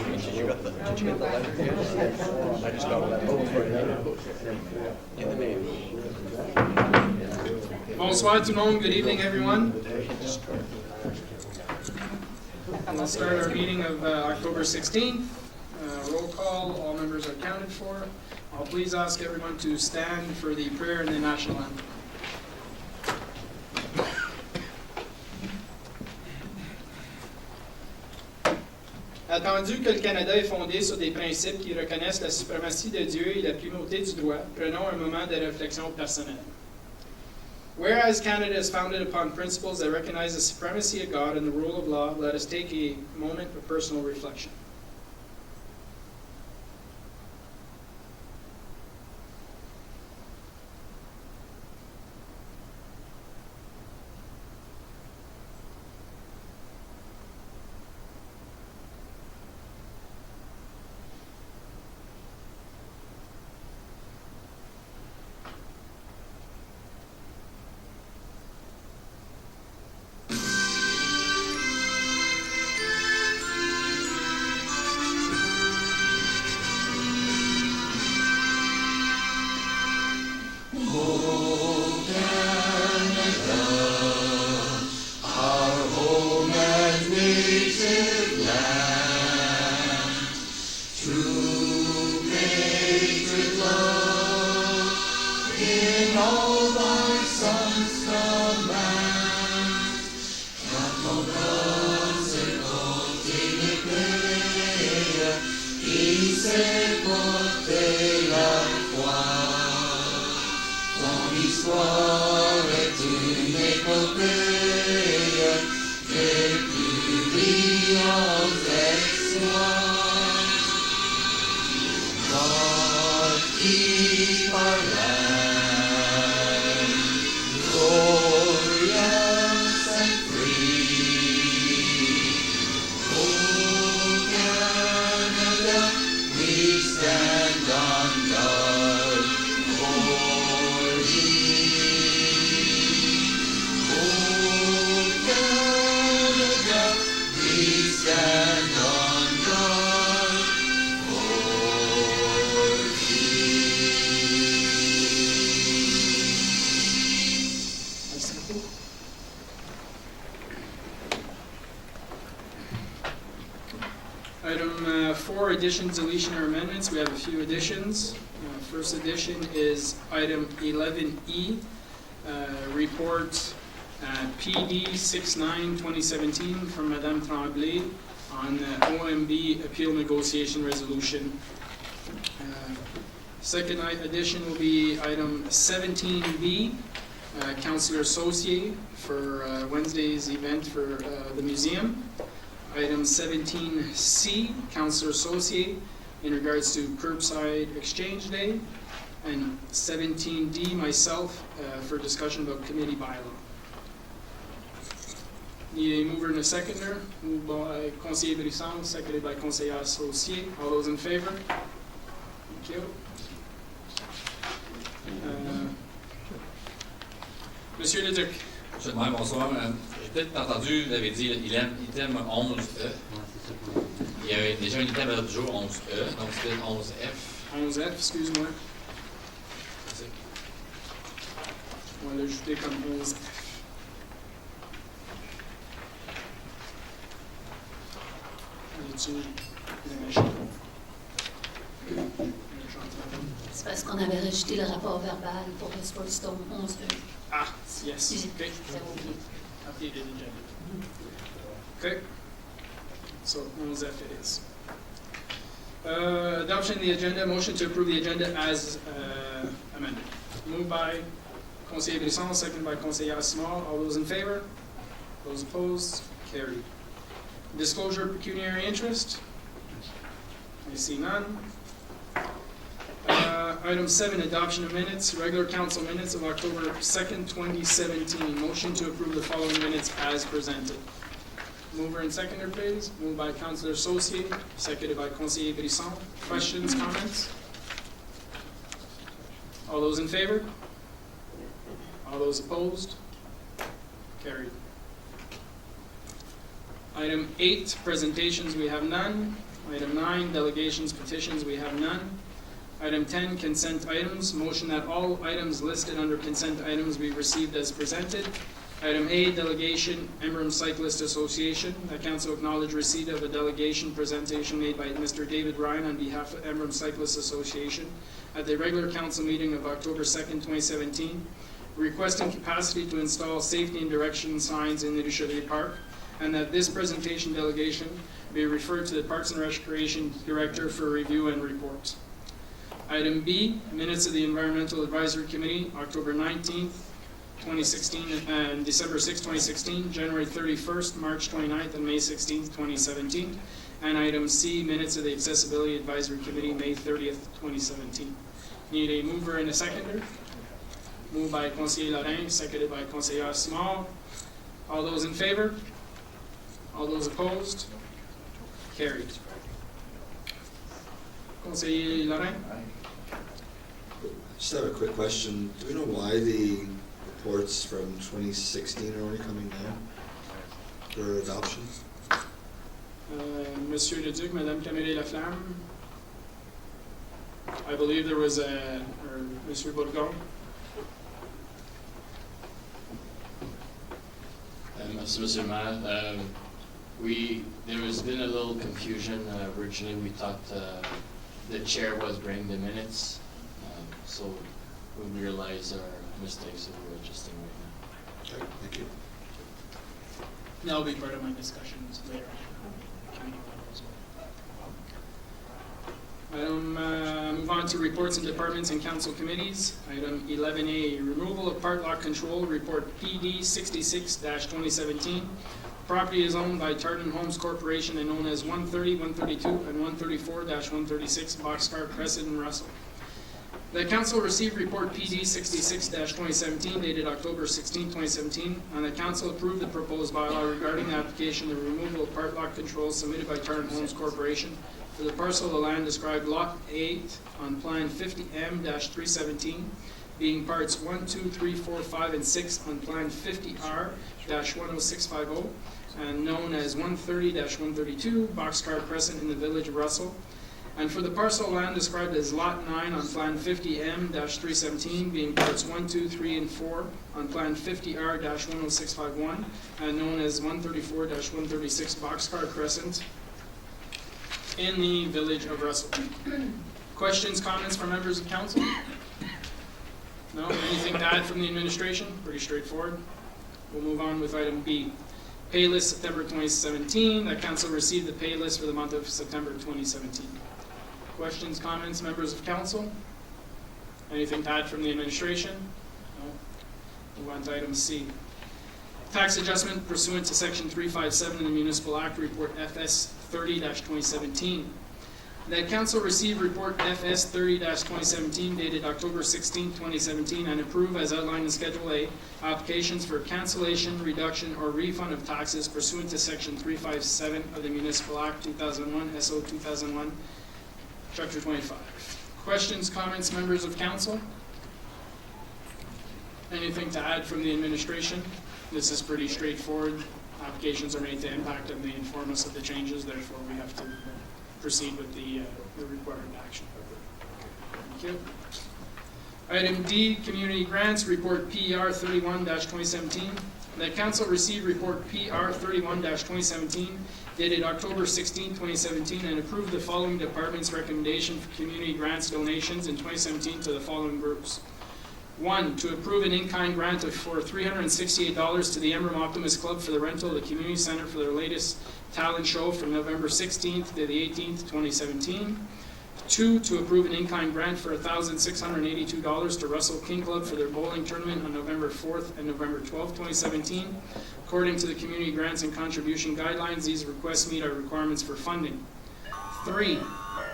Did you get the letter yet? I just got a letter in the mail. Bonsoir tout le monde, good evening everyone. We'll start our meeting of October 16th. Roll call, all members are counted for. I'll please ask everyone to stand for the prayer and the national anthem. Attendu que le Canada est fondé sur des principes qui reconnaissent la suprématie de Dieu et la primauté du droit, prenons un moment de réflexion personnelle. Whereas Canada is founded upon principles that recognize the supremacy of God and the rule of law, let us take a moment of personal reflection. Item 4, additions, deletion, or amendments. We have a few additions. First addition is item 11E, report PD 69-2017 from Madame Tremblay on OMB appeal negotiation resolution. Second addition will be item 17B, Councillor Saucier for Wednesday's event for the museum. Item 17C, Councillor Saucier in regards to curbside exchange day. And 17D, myself, for discussion about committee bylaw. Need a mover and a seconder. Moved by Conseiller Brisson, seconded by Conseiller Saucier. All those in favor? Thank you. Monsieur Leduc. Monsieur le maire, bonsoir. J'ai peut-être entendu, vous avez dit item 11E. Il y a déjà un item à l'autre jour, 11E, donc c'est 11F. 11F, excuse-moi. On va l'ajouter comme 11F. C'est parce qu'on avait rajouté le rapport verbal pour le Spolstorm 11E. Ah, yes. Okay. J'avais oublié. Updated agenda. Okay. So 11F it is. Adoption of the agenda, motion to approve the agenda as amended. Moved by Conseiller Brisson, seconded by Conseiller Small. All those in favor? Those opposed? Carried. Disclosure of pecuniary interest? I see none. Item 7, adoption of minutes, regular council minutes of October 2nd, 2017. Motion to approve the following minutes as presented. Mover and seconder, please. Moved by Councillor Saucier, seconded by Conseiller Brisson. Questions, comments? All those in favor? All those opposed? Carried. Item 8, presentations, we have none. Item 9, delegations, petitions, we have none. Item 10, consent items. Motion that all items listed under consent items be received as presented. Item A, delegation, Emblem Cyclist Association. That council acknowledge receipt of a delegation presentation made by Mr. David Ryan on behalf of Emblem Cyclist Association at the regular council meeting of October 2nd, 2017, requesting capacity to install safety and direction signs in the Richelieu Park, and that this presentation delegation be referred to the Parks and Recreation Director for review and report. Item B, minutes of the Environmental Advisory Committee, October 19th, 2016, and December 6, 2016, January 31st, March 29th, and May 16th, 2017. And item C, minutes of the Accessibility Advisory Committee, May 30th, 2017. Need a mover and a seconder. Moved by Conseiller Lorrain, seconded by Conseiller Simard. All those in favor? All those opposed? Carried. Conseiller Lorrain? Just have a quick question. Do we know why the reports from 2016 are only coming now for adoption? Monsieur Le Duc, Madame Camille Laflamme. I believe there was a, or Monsieur Bourgon. Merci, Monsieur le Maire. There has been a little confusion. Originally, we thought the chair was bringing the minutes, so we realized our mistakes, so we're adjusting right Okay, thank you. That'll be part of my discussions later on. Move on to reports and departments and council committees. Item 11A, removal of part lot control, report PD 66-2017. Property is owned by Tartan Homes Corporation and known as 130, 132, and 134-136 Boxcar Crescent in Russell. The council received report PD 66-2017 dated October 16, 2017, and the council approved the proposed bylaw regarding the application of the removal of part lot controls submitted by Tartan Homes Corporation for the parcel of land described Lot 8 on Plan 50M-317, being parts 1, 2, 3, 4, 5, and 6 on Plan 50R-10650, and known as 130-132 Boxcar Crescent in the village of Russell, and for the parcel of land described as Lot 9 on Plan 50M-317, being parts 1, 2, 3, and 4 on Plan 50R-10651, and known as 134-136 Boxcar Crescent in the village of Russell. Questions, comments from members of council? No? Anything to add from the administration? Pretty straightforward. We'll move on with item B. Pay list September 2017. The council received the pay list for the month of September 2017. Questions, comments, members of council? Anything to add from the administration? No? Move on to item C. Tax adjustment pursuant to section 357 of the Municipal Act, report FS 30-2017. That council received report FS 30-2017 dated October 16, 2017, and approve as outlined in Schedule A applications for cancellation, reduction, or refund of taxes pursuant to section 357 of the Municipal Act 2001, SO 2001, Chapter 25. Questions, comments, members of council? Anything to add from the administration? This is pretty straightforward. Applications are made to impact and they inform us of the changes, therefore we have to proceed with the required action. Thank you. Item D, community grants, report PER 31-2017. The council received report PR 31-2017 dated October 16, 2017, and approved the following department's recommendation for community grants donations in 2017 to the following groups. 1, to approve an in-kind grant for $368 to the Emblem Optimist Club for the rental of the community center for their latest talent show from November 16th to the 18th, 2017. 2, to approve an in-kind grant for $1,682 to Russell King Club for their bowling tournament on November 4th and November 12th, 2017. According to the community grants and contribution guidelines, these requests meet our requirements for funding. 3,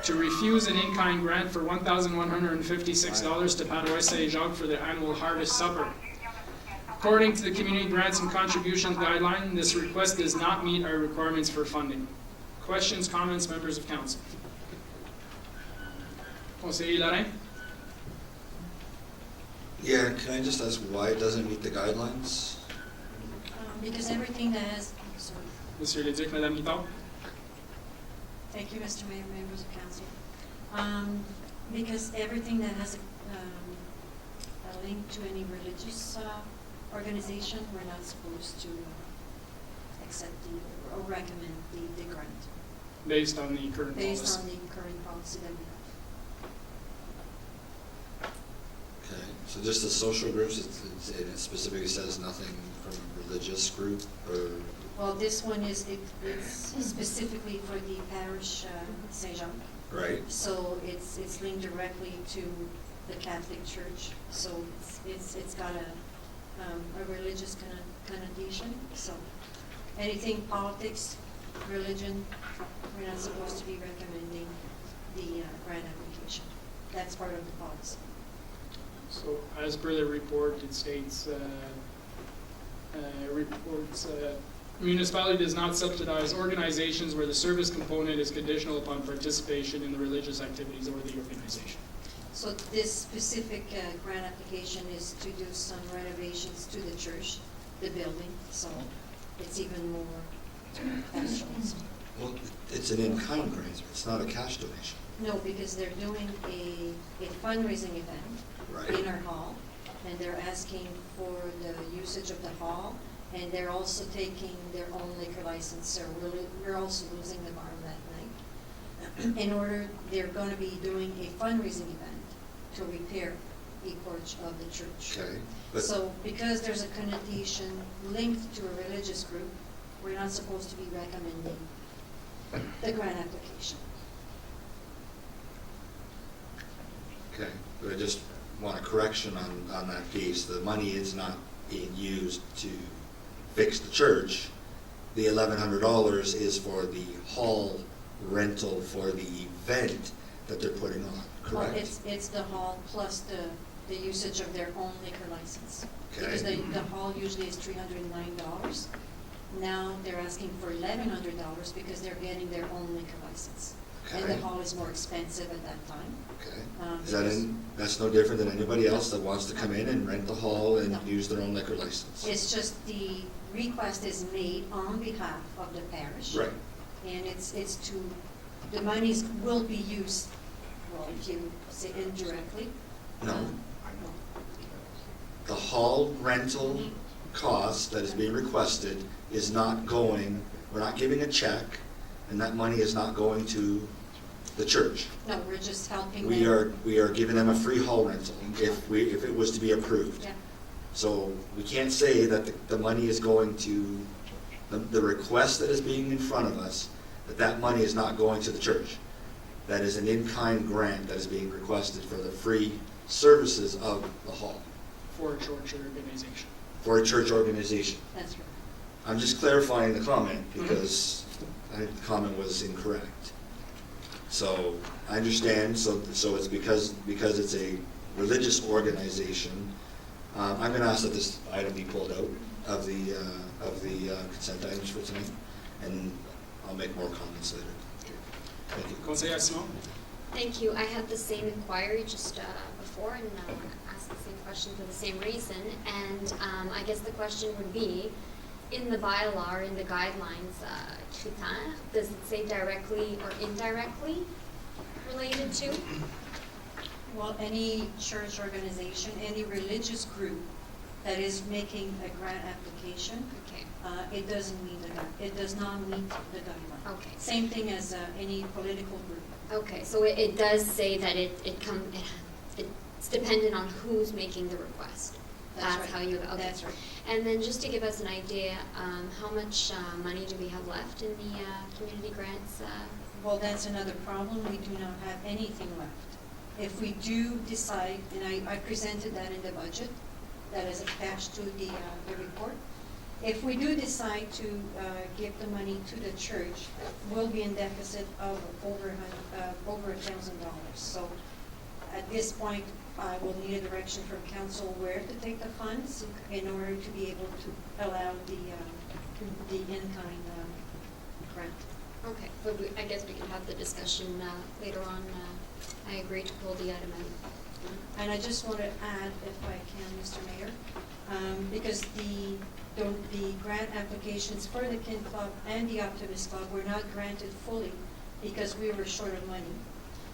to refuse an in-kind grant for $1,156 to Paroisse Saint-Jacques for their annual harvest supper. According to the community grants and contributions guideline, this request does not meet our requirements for funding. Questions, comments, members of council? Conseiller Lorrain? Yeah, can I just ask why it doesn't meet the guidelines? Because everything that has, sorry. Monsieur Le Duc, Madame Guitard? Thank you, Mr. Mayor, members of council. Because everything that has a link to any religious organization, we're not supposed to accept or recommend the grant, Based on the current policy. based on the current policy that we have. Okay, so just the social groups, it specifically says nothing from a religious group or, Well, this one it's specifically for the parish Saint-Jean. right? So it's linked directly to the Catholic Church, so it's got a religious connotation, so anything politics, religion, we're not supposed to be recommending the grant application. That's part of the policy. So as per the report, it states, municipality does not subsidize organizations where the service component is conditional upon participation in the religious activities or the organization. So this specific grant application is to do some renovations to the church, the building, so it's even more pastoral. Well, it's an in-kind grant, it's not a cash donation, No, because they're doing a fundraising event right? in our hall, and they're asking for the usage of the hall, and they're also taking their own liquor license, so we're also losing the bar that night. In order, they're going to be doing a fundraising event to repair the porch of the church. Okay, but, So because there's a connotation linked to a religious group, we're not supposed to be recommending the grant application. okay, but I just want a correction on that piece. The money is not being used to fix the church. The $1,100 is for the hall rental for the event that they're putting on, Well, correct? it's the hall plus the usage of their own liquor license. Okay. Because the hall usually is $309. Now they're asking for $1,100 because they're getting their own liquor license. And the Okay. hall is more expensive at that time. Okay. Is that that's no different than anybody else that wants to come in and rent the hall and No. use their own liquor license? It's just the request is made on behalf of the parish. Right. And it's to, the monies will be used, well, if you say indirectly. No. The hall rental cost that is being requested is not going, we're not giving a check, and that money is not going to the church. No, we're just helping We them. are giving them a free hall rental if it was to be approved. Yeah. So we can't say that the money is going to, the request that is being in front of us, that money is not going to the church. That is an in-kind grant that is being requested for the free services of the hall, For a church organization. for a church organization. That's right. I'm just clarifying the comment because I think the comment was incorrect. So I understand, so it's because it's a religious organization. I'm going to ask that this item be pulled out of the consent items for tonight, and I'll make more comments later. Thank you. Conseillère Simon? Thank you. I had the same inquiry just before and asked the same question for the same reason. And I guess the question would be, in the bylaw or in the guidelines, does it say directly or indirectly related to? Well, any church organization, any religious group that is making a grant application, Okay. it doesn't meet it does not meet the guideline. Okay. Same thing as any political group. Okay. So it does say that it's dependent on who's making the request. That's right. how you. Okay. That's right. And then just to give us an idea, how much money do we have left in the community grants? Well, that's another problem. We do not have anything left. If we do decide, and I presented that in the budget, that is attached to the report. If we do decide to give the money to the church, we'll be in deficit of over $1,000. So at this point, I will need a direction from council where to take the funds in order to be able to allow the in-kind grant. Okay, but I guess we can have the discussion later on. I agree to pull the item out. And I just want to add, if I can, Mr. Mayor, because the grant applications for the Kin Club and the Optimist Club were not granted fully because we were short of money.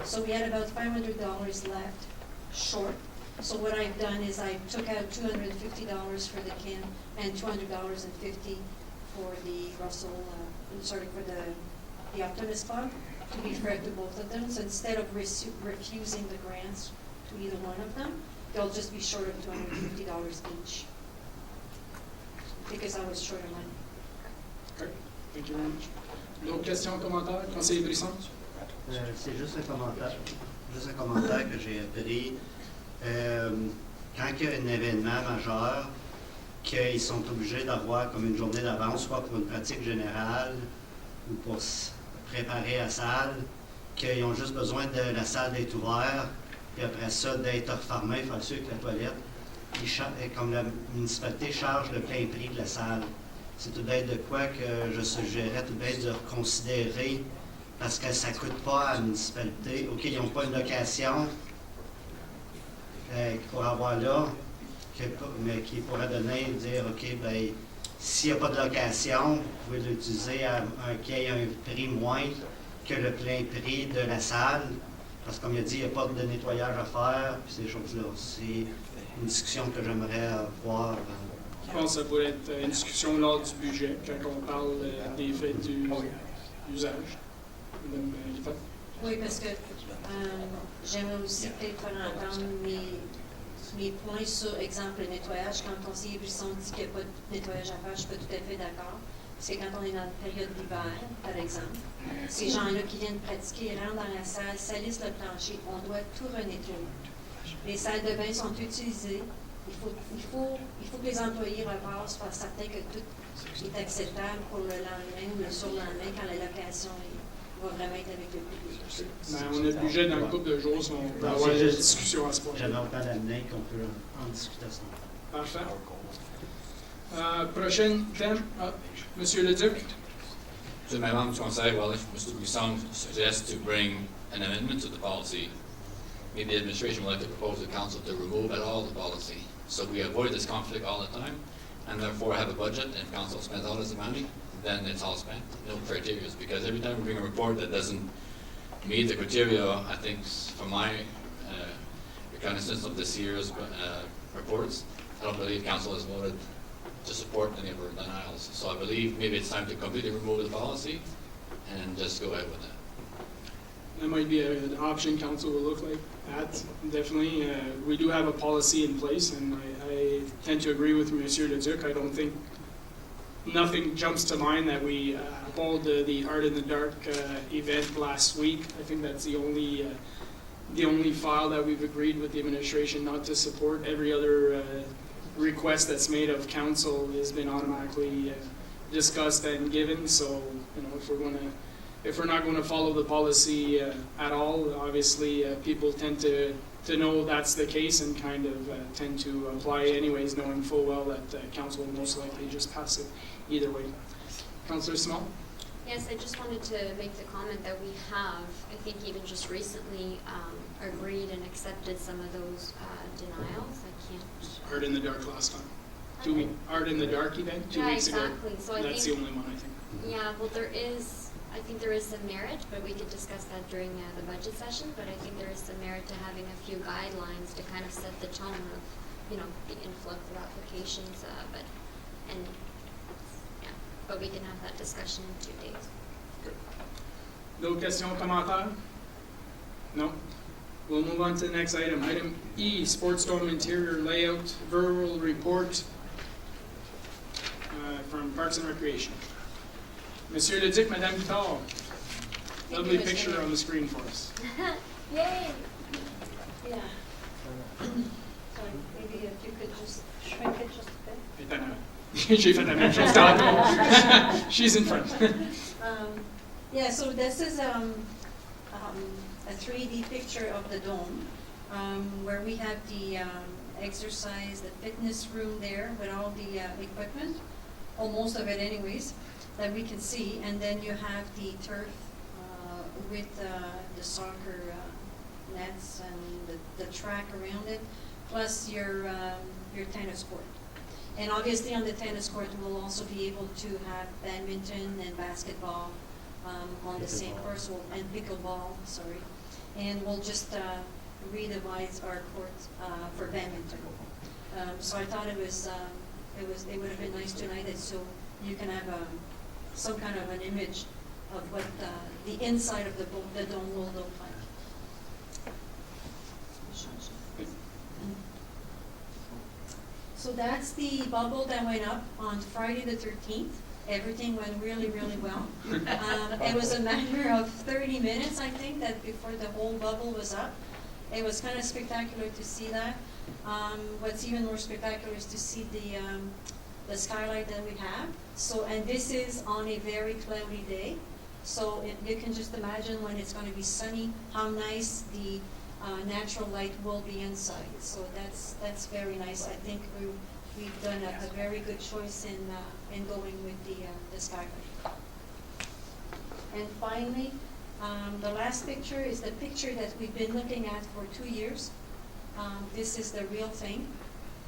So we had about $500 left short. So what I've done is I took out $250 for the Ken and $200.50 for the Russell, for the Optimus Fund, to be fair to both of them. So instead of refusing the grants to either one of them, they'll just be short of $250 each, because I was short of money. Okay, thank you very much. D'autres questions, commentaires? Conseiller Brisson? C'est juste un commentaire que j'ai pris. Quand il y a un événement majeur, qu'ils sont obligés d'avoir comme une journée d'avance, soit pour une pratique générale ou pour préparer la salle, qu'ils ont juste besoin de la salle d'être ouverte, puis après ça, d'être refermé, faire sûr que la toilette, comme la municipalité charge le plein prix de la salle. C'est tout d'être de quoi que je suggérais tout d'être de reconsidérer, parce que ça ne coûte pas à la municipalité. OK, ils n'ont pas une location qu'il pourrait avoir là, mais qui pourrait donner, dire, OK, bien, s'il n'y a pas de location, vous pouvez l'utiliser qu'il y ait un prix moindre que le plein prix de la salle, parce que comme il a dit, il n'y a pas de nettoyage à faire, puis ces choses-là. C'est une discussion que j'aimerais avoir. Je pense que ça pourrait être une discussion lors du budget, quand on parle des frais d'usage. Madame Lippert? Oui, parce que j'aimerais aussi peut-être faire entendre mes points sur, exemple, le nettoyage. Quand le conseiller Brisson dit qu'il n'y a pas de nettoyage à faire, je suis pas tout à fait d'accord. C'est quand on est dans la période d'hiver, par exemple. Ces gens-là qui viennent pratiquer, rentrent dans la salle, salissent le plancher, on doit tout renettoyer. Les salles de bain sont utilisées. Il faut que les employés repassent pour être certains que tout est acceptable pour le lendemain ou le surlendemain quand la location va vraiment être avec le public. Ben, on a le budget dans le couple de jours, si on peut avoir une discussion à ce point. J'avais autant d'amener qu'on peut en discuter à ce moment. Parfait. Prochain thème, Monsieur Leduc. To my member du Conseil, well, if Mr. Buisson suggests to bring an amendment to the policy, maybe the administration would like to propose to the council to remove at all the policy, so we avoid this conflict all the time, and therefore have a budget, and if council spends all this money, then it's all spent, no criteria, because every time we bring a report that doesn't meet the criteria, I think from my reconnaissance of this year's reports, I don't believe council has voted to support any of our denials. So I believe maybe it's time to completely remove the policy and just go ahead with that. That might be an option council will look like at. Definitely, we do have a policy in place, and I tend to agree with Monsieur Leduc. I don't think nothing jumps to mind that we hold the Art in the Dark event last week. I think that's the only file that we've agreed with the administration not to support. Every other request that's made of council has been automatically discussed and given. So, you know, if we're not going to follow the policy at all, obviously people tend to know that's the case and kind of tend to apply anyways, knowing full well that council will most likely just pass it either way. Councillor Small? Yes, I just wanted to make the comment that we have, I think even just recently, agreed and accepted some of those denials. I can't. Art in the Dark last time. Art in the Dark event 2 weeks exactly. ago. So I That's think, the only one, I think. Yeah, well, I think there is some merit, but we could discuss that during the budget session. But I think there is some merit to having a few guidelines to kind of set the tone of, you know, the influx of applications. But we can have that discussion in 2 days. D'autres questions, commentaires? No? We'll move on to the next item. Item E, Sports Dome Interior Layout Verbal Report from Parks and Recreation. Monsieur Leduc, Madame Guitard. Lovely Mr. picture Mayor. on the screen for us. Yay! Yeah. Sorry, maybe if you could just shrink it just a bit. J'ai fait la même chose tantôt. She's in front. Yeah, so this is a 3D picture of the dome, where we have the exercise, the fitness room there with all the equipment, or most of it anyways, that we can see. And then you have the turf with the soccer nets and the track around it, plus your tennis court. And obviously on the tennis court, we'll also be able to have badminton and basketball on the same course, and pickleball, sorry. And we'll just redevise our court for badminton. So I thought it would have been nice tonight, that so you can have some kind of an image of what the inside of the dome will look like. So that's the bubble that went up on Friday the 13th. Everything went really, really well. It was a matter of 30 minutes, I think, that before the whole bubble was up. It was kind of spectacular to see that. What's even more spectacular is to see the skylight that we have. So, and this is on a very cloudy day. So you can just imagine when it's going to be sunny, how nice the natural light will be inside. So that's very nice. I think we've done a very good choice in going with the skylight. And finally, the last picture is the picture that we've been looking at for 2 years. This is the real thing.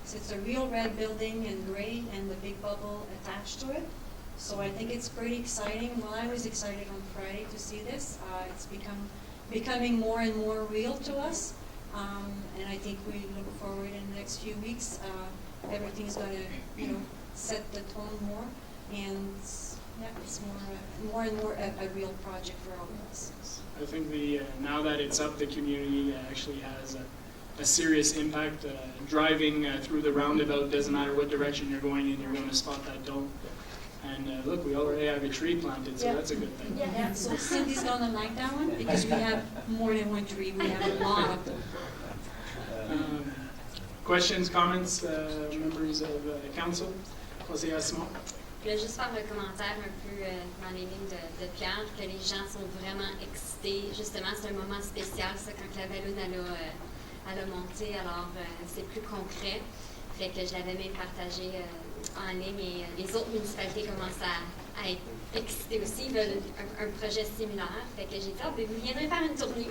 So it's a real red building in gray and the big bubble attached to it. So I think it's pretty exciting. Well, I was excited on Friday to see this. It's becoming more and more real to us. And I think we look forward in the next few weeks. Everything's going to, set the tone more. And yeah, it's more and more a real project for all of us. I think now that it's up, the community actually has a serious impact. Driving through the roundabout, doesn't matter what direction you're going in, you're going to spot that dome. And look, we already have a tree planted, so that's a good thing. Yeah, so Cindy's going to like that one because we have more than one tree. We have a lot of them. Questions, comments, members of council? Conseiller Simon? Je voulais juste faire le commentaire un peu dans les lignes de Pierre, que les gens sont vraiment excités. Justement, c'est un moment spécial, ça, quand la ballonne elle a monté, alors c'est plus concret. Fait que je l'avais même partagé en ligne et les autres municipalités commencent à être excitées aussi. Ils veulent un projet similaire. Fait que j'ai dit, vous viendrez faire une tournée.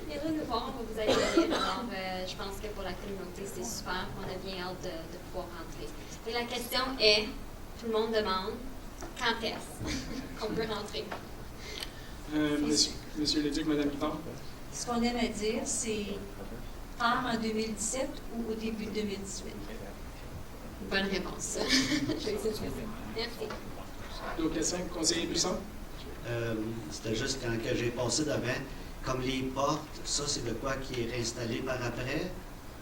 Viendrez nous voir, on va vous accueillir. Alors, je pense que pour la communauté, c'est super. On a bien hâte de pouvoir rentrer. Et la question est, tout le monde demande, quand est-ce qu'on peut rentrer? Monsieur le Duc, Madame Pitard? Ce qu'on aime à dire, c'est tard en 2017 ou au début de 2018. Bonne réponse. Merci. D'autres questions? Conseiller Buisson? C'était juste quand que j'ai passé devant, comme les portes, ça c'est de quoi qui est réinstallé par après.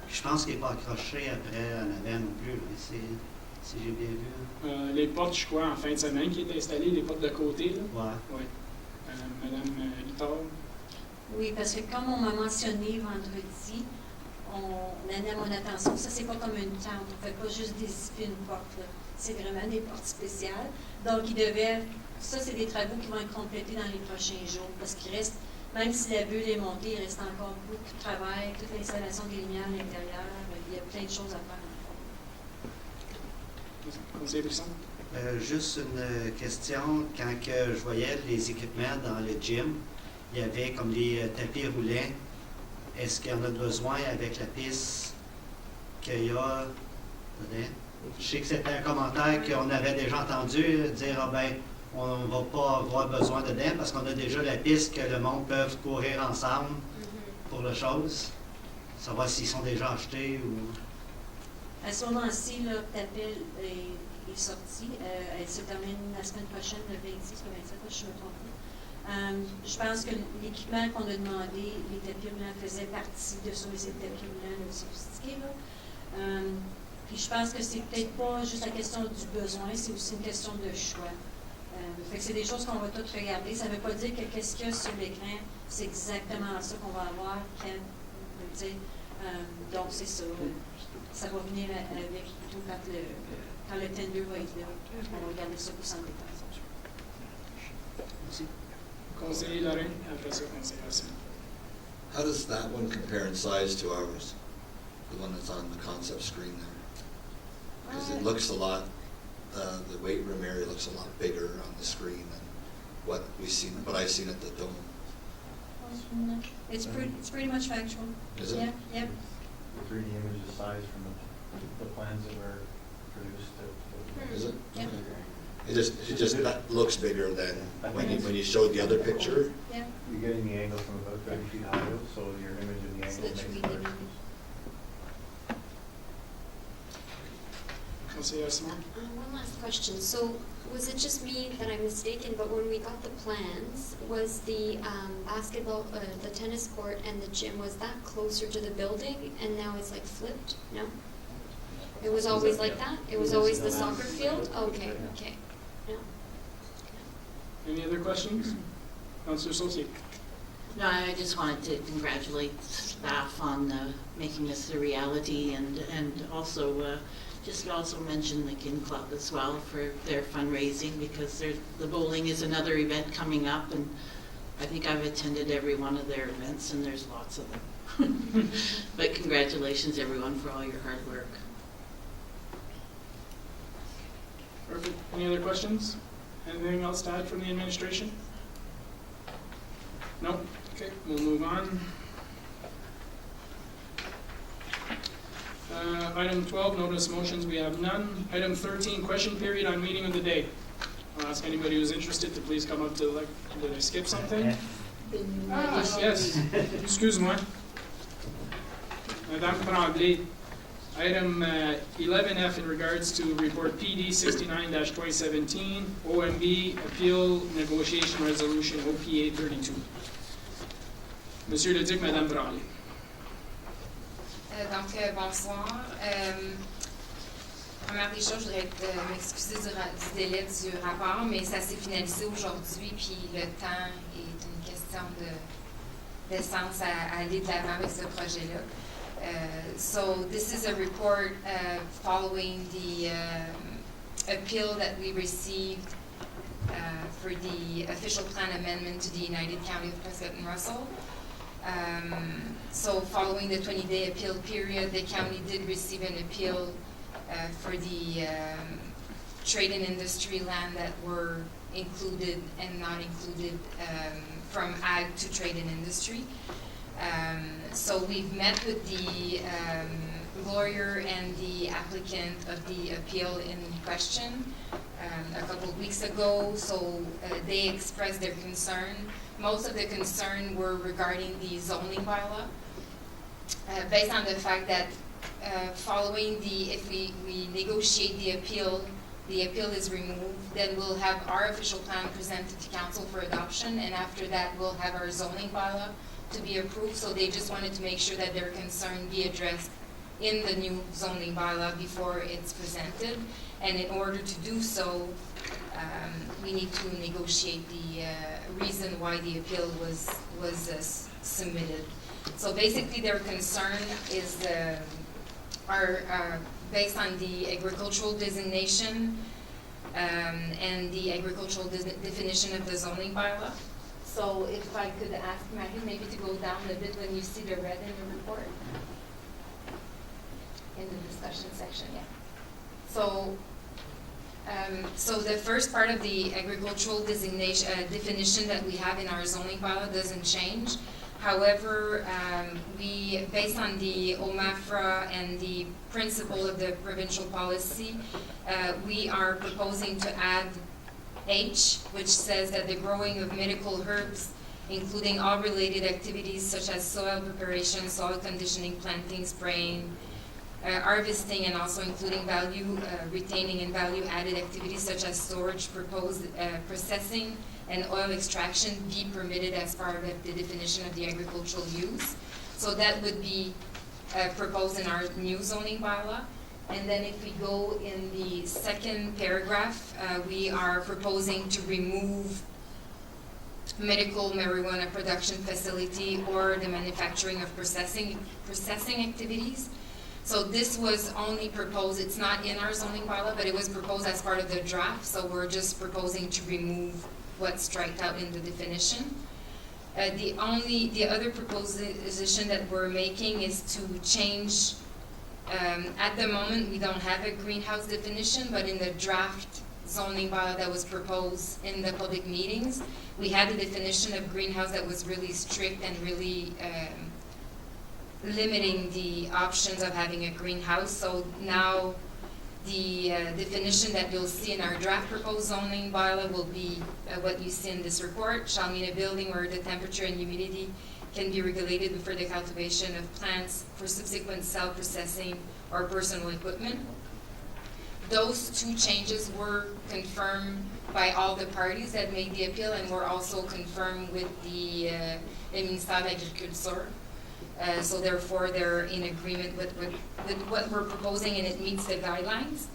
Je pense qu'il n'est pas accroché après en avant non plus, si j'ai bien vu. Les portes, je crois, en fin de semaine qui est installées, les portes de côté. Là. Ouais. Ouais. Madame Littard? Oui, parce que comme on m'a mentionné vendredi, on a mis à mon attention, ça c'est pas comme une tente, on ne fait pas juste dézipper une porte, c'est vraiment des portes spéciales. Donc ça c'est des travaux qui vont être complétés dans les prochains jours, parce qu'il reste, même si la bulle est montée, il reste encore beaucoup de travail, toute l'installation des lumières à l'intérieur, il y a plein de choses à faire. Conseiller Buisson? Juste une question, quand que je voyais les équipements dans le gym, il y avait comme des tapis roulants. Est-ce qu'il y en a besoin avec la piste qu'il y a dedans? Je sais que c'était un commentaire qu'on avait déjà entendu dire on ne va pas avoir besoin dedans parce qu'on a déjà la piste que le monde peut courir ensemble pour la chose. Savoir s'ils sont déjà achetés ou. À ce moment-ci, l'appel est sorti. Elle se termine la semaine prochaine, le 26, le 27, je me trompe pas. Je pense que l'équipement qu'on a demandé, les tapis roulants faisaient partie de ces tapis roulants sophistiqués. Puis je pense que c'est peut-être pas juste la question du besoin, c'est aussi une question de choix. Fait que c'est des choses qu'on va toutes regarder. Ça ne veut pas dire que qu'est-ce qu'il y a sur l'écran, c'est exactement ça qu'on va avoir. Donc c'est ça. Ça va venir avec tout quand le tender va être là. On va regarder ça plus en détail. Merci. Conseiller Lorraine, après ça, conseiller Simon. How does that one compare in size to ours? The one that's on the concept screen there? Because it looks a lot, the weight room area looks a lot bigger on the screen than what I've seen at the dome. It's pretty much factual. Is it? Yeah, yep. The 3D image is size from the plans that were produced. Is it? Yep. It just that looks bigger than when you showed the other picture. Yeah. You're getting the angle from about 30 feet high, so your image of the So angle that makes we it better. didn't- Councilor Yasamar? One last question. So was it just me that I'm mistaken, but when we got the plans, was the basketball, the tennis court and the gym, was that closer to the building and now it's like flipped? No? It was always like that? It was always the soccer field? Okay, okay. No. Any other questions? Councilor Saucier? No, I just wanted to congratulate staff on making this a reality, and also just also mention the Kin Club as well for their fundraising, because the bowling is another event coming up, and I think I've attended every one of their events, and there's lots of them. But congratulations, everyone, for all your hard work. Perfect. Any other questions? Anything else to add from the administration? No? Okay, we'll move on. Item 12, notice motions, we have none. Item 13, question period on meeting of the day. I'll ask anybody who's interested to please come up to the, did I skip something? Ah, yes, excuse-moi. Madame Tremblay. Item 11F in regards to report PD 69-2017, OMB Appeal Negotiation Resolution OPA 32. Monsieur le Duc, Madame Tremblay. Bonsoir. Première des choses, je voudrais m'excuser du délai du rapport, mais ça s'est finalisé aujourd'hui, puis le temps est une question d'essence à aller de l'avant avec ce projet-là. So this is a report following the appeal that we received for the official plan amendment to the United County of Prescott and Russell. So following the 20-day appeal period, the county did receive an appeal for the trade and industry land that were included and not included from ag to trade and industry. So we've met with the lawyer and the applicant of the appeal in question a couple of weeks ago, so they expressed their concern. Most of the concern were regarding the zoning bylaw, based on the fact that following if we negotiate the appeal is removed, then we'll have our official plan presented to council for adoption, and after that we'll have our zoning bylaw to be approved. So they just wanted to make sure that their concern be addressed in the new zoning bylaw before it's presented. And in order to do so, we need to negotiate the reason why the appeal was submitted. So basically their concern is based on the agricultural designation and the agricultural definition of the zoning bylaw. So if I could ask Maggie maybe to go down a bit when you see the red in the report, in the discussion section, yeah. So the first part of the agricultural designation definition that we have in our zoning bylaw doesn't change. However, we, based on the OMAFRA and the principle of the provincial policy, we are proposing to add H, which says that the growing of medical herbs, including all related activities such as soil preparation, soil conditioning, planting, spraying, harvesting, and also including value retaining and value added activities such as storage, processing, and oil extraction be permitted as part of the definition of the agricultural use. So that would be proposed in our new zoning bylaw. And then if we go in the second paragraph, we are proposing to remove medical marijuana production facility or the manufacturing of processing activities. So this was only proposed, it's not in our zoning bylaw, but it was proposed as part of the draft, so we're just proposing to remove what's striked out in the definition. The other proposition that we're making is to change, at the moment we don't have a greenhouse definition, but in the draft zoning bylaw that was proposed in the public meetings, we had a definition of greenhouse that was really strict and really limiting the options of having a greenhouse. So now The definition that you'll see in our draft proposed zoning bylaw will be what you see in this report. Shall mean a building where the temperature and humidity can be regulated before the cultivation of plants for subsequent cell processing or personal equipment. Those two changes were confirmed by all the parties that made the appeal and were also confirmed with the Ministère de l'Agriculture. So therefore, they're in agreement with what we're proposing, and it meets the guidelines.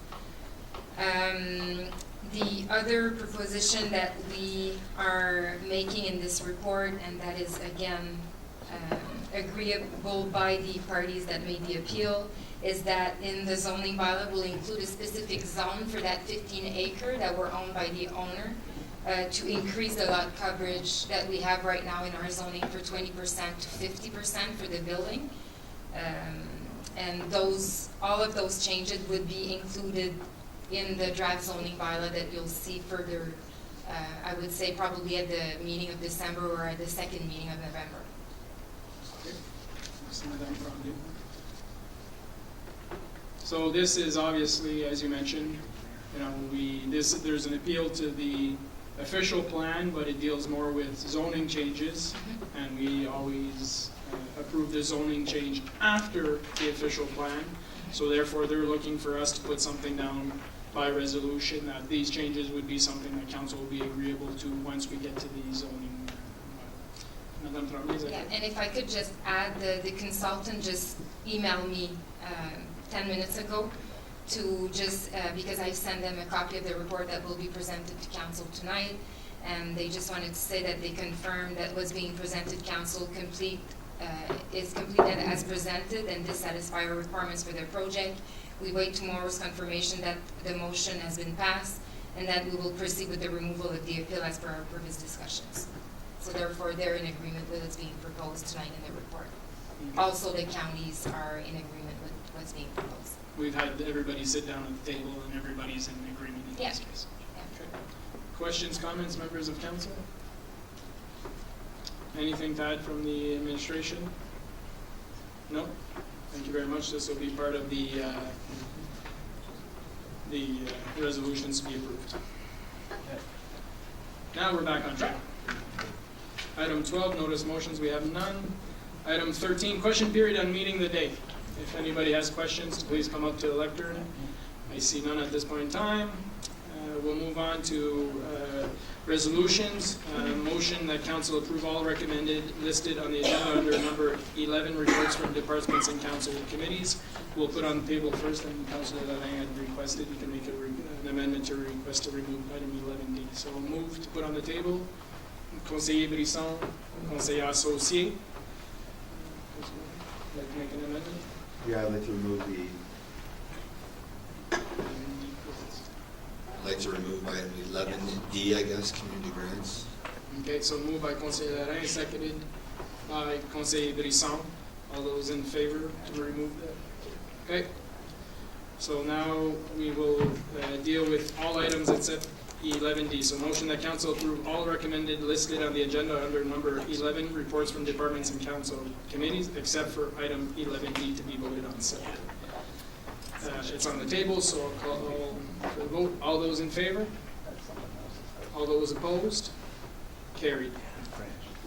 The other proposition that we are making in this report, and that is again agreeable by the parties that made the appeal, is that in the zoning bylaw will include a specific zone for that 15 acre that were owned by the owner, to increase the lot coverage that we have right now in our zoning for 20% to 50% for the building. And all of those changes would be included in the draft zoning bylaw that you'll see further, I would say probably at the meeting of December or at the second meeting of November. So this is obviously, as you mentioned, there's an appeal to the official plan, but it deals more with zoning changes, and we always approve the zoning change after the official plan. So therefore, they're looking for us to put something down by resolution that these changes would be something that council will be agreeable to once we get to the zoning. Madame Tremblay, is that Yeah, it? and if I could just add, the consultant just emailed me 10 minutes ago to just, because I sent them a copy of the report that will be presented to council tonight, and they just wanted to say that they confirmed that what's being presented council is completed as presented, and this satisfies our requirements for their project. We wait tomorrow's confirmation that the motion has been passed, and that we will proceed with the removal of the appeal as per our previous discussions. So therefore, they're in agreement with what's being proposed tonight in the report. Also, the counties are in agreement with what's being proposed. We've had everybody sit down at the table and everybody's in agreement in this case. Yeah. Okay. Questions, comments, members of council? Anything to add from the administration? No? Thank you very much. This will be part of the resolutions to be approved. Now we're back on track. Item 12, notice motions, we have none. Item 13, question period on meeting the date. If anybody has questions, please come up to the lectern. I see none at this point in time. We'll move on to resolutions. Motion that council approve all recommended listed on the agenda under number 11, reports from departments and council committees. We'll put on the table first, and Councilor Lalin had requested, you can make an amendment to request to remove item 11D. So we'll move to put on the table. Conseiller Brisson, conseiller associé. Like to make an amendment? Yeah, I'd like to remove item 11D, I guess, community grants. Okay, so moved by Conseiller Lalin, seconded by Conseiller Brisson. All those in favor to remove that? Okay. So now we will deal with all items except 11D. So motion that council approve all recommended listed on the agenda under number 11, reports from departments and council committees, except for item 11D to be voted on separately. It's on the table, so I'll call for the vote. All those in favor? All those opposed? Carried.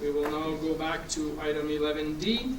We will now go back to item 11D.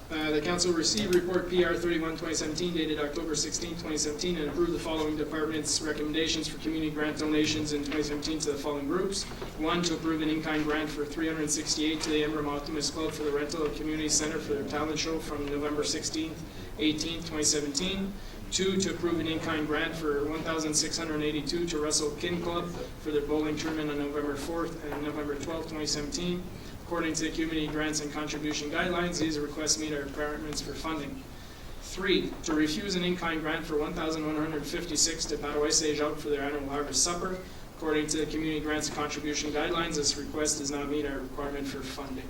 The council received report PR 31-2017 dated October 16, 2017, and approved the following departments' recommendations for community grant donations in 2017 to the following groups. 1, to approve an in-kind grant for $368 to the Emblem Optimist Club for the rental of community center for their talent show from November 16th, 18th, 2017. 2, to approve an in-kind grant for $1,682 to Russell Kin Club for their bowling tournament on November 4th and November 12th, 2017. According to the community grants and contribution guidelines, these requests meet our requirements for funding. 3, to refuse an in-kind grant for $1,156 to Paroisse Saint-Jacques for their annual harvest supper. According to the community grants and contribution guidelines, this request does not meet our requirement for funding.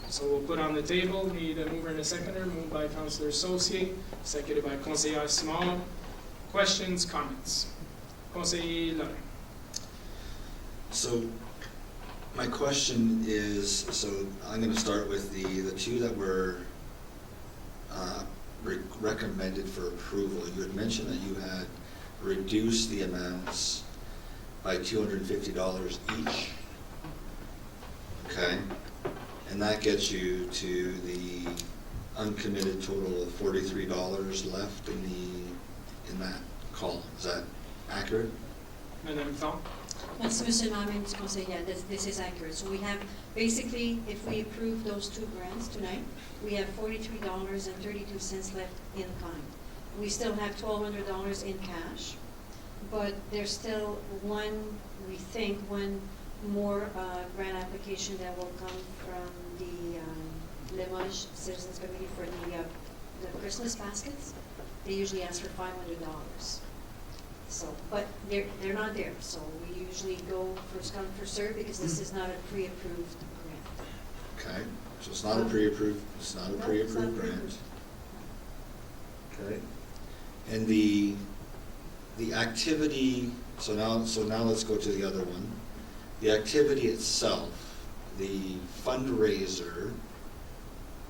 So we'll put on the table, need a mover and a seconder, moved by Councilor Saucier, seconded by Conseiller Simard. Questions, comments? Conseiller Lalin. So My question is, so I'm gonna start with the two that were recommended for approval. You had mentioned that you had reduced the amounts by $250 each. Okay, and that gets you to the uncommitted total of $43 left in that column. Is that accurate? Madame Thorne? Merci, Monsieur le Maire, Madame du Conseil. Yeah, this is accurate. So we have, basically, if we approve those two grants tonight, we have $43.32 left in kind. We still have $1,200 in cash, but there's still one more grant application that will come from the Limoges Citizens Committee for the Christmas baskets. They usually ask for $500. So, but they're not there, so we usually go first come, first served, because this is not a pre-approved grant. Okay, so it's not a pre-approved, grant. Okay, and the activity, so now let's go to the other one. The activity itself, the fundraiser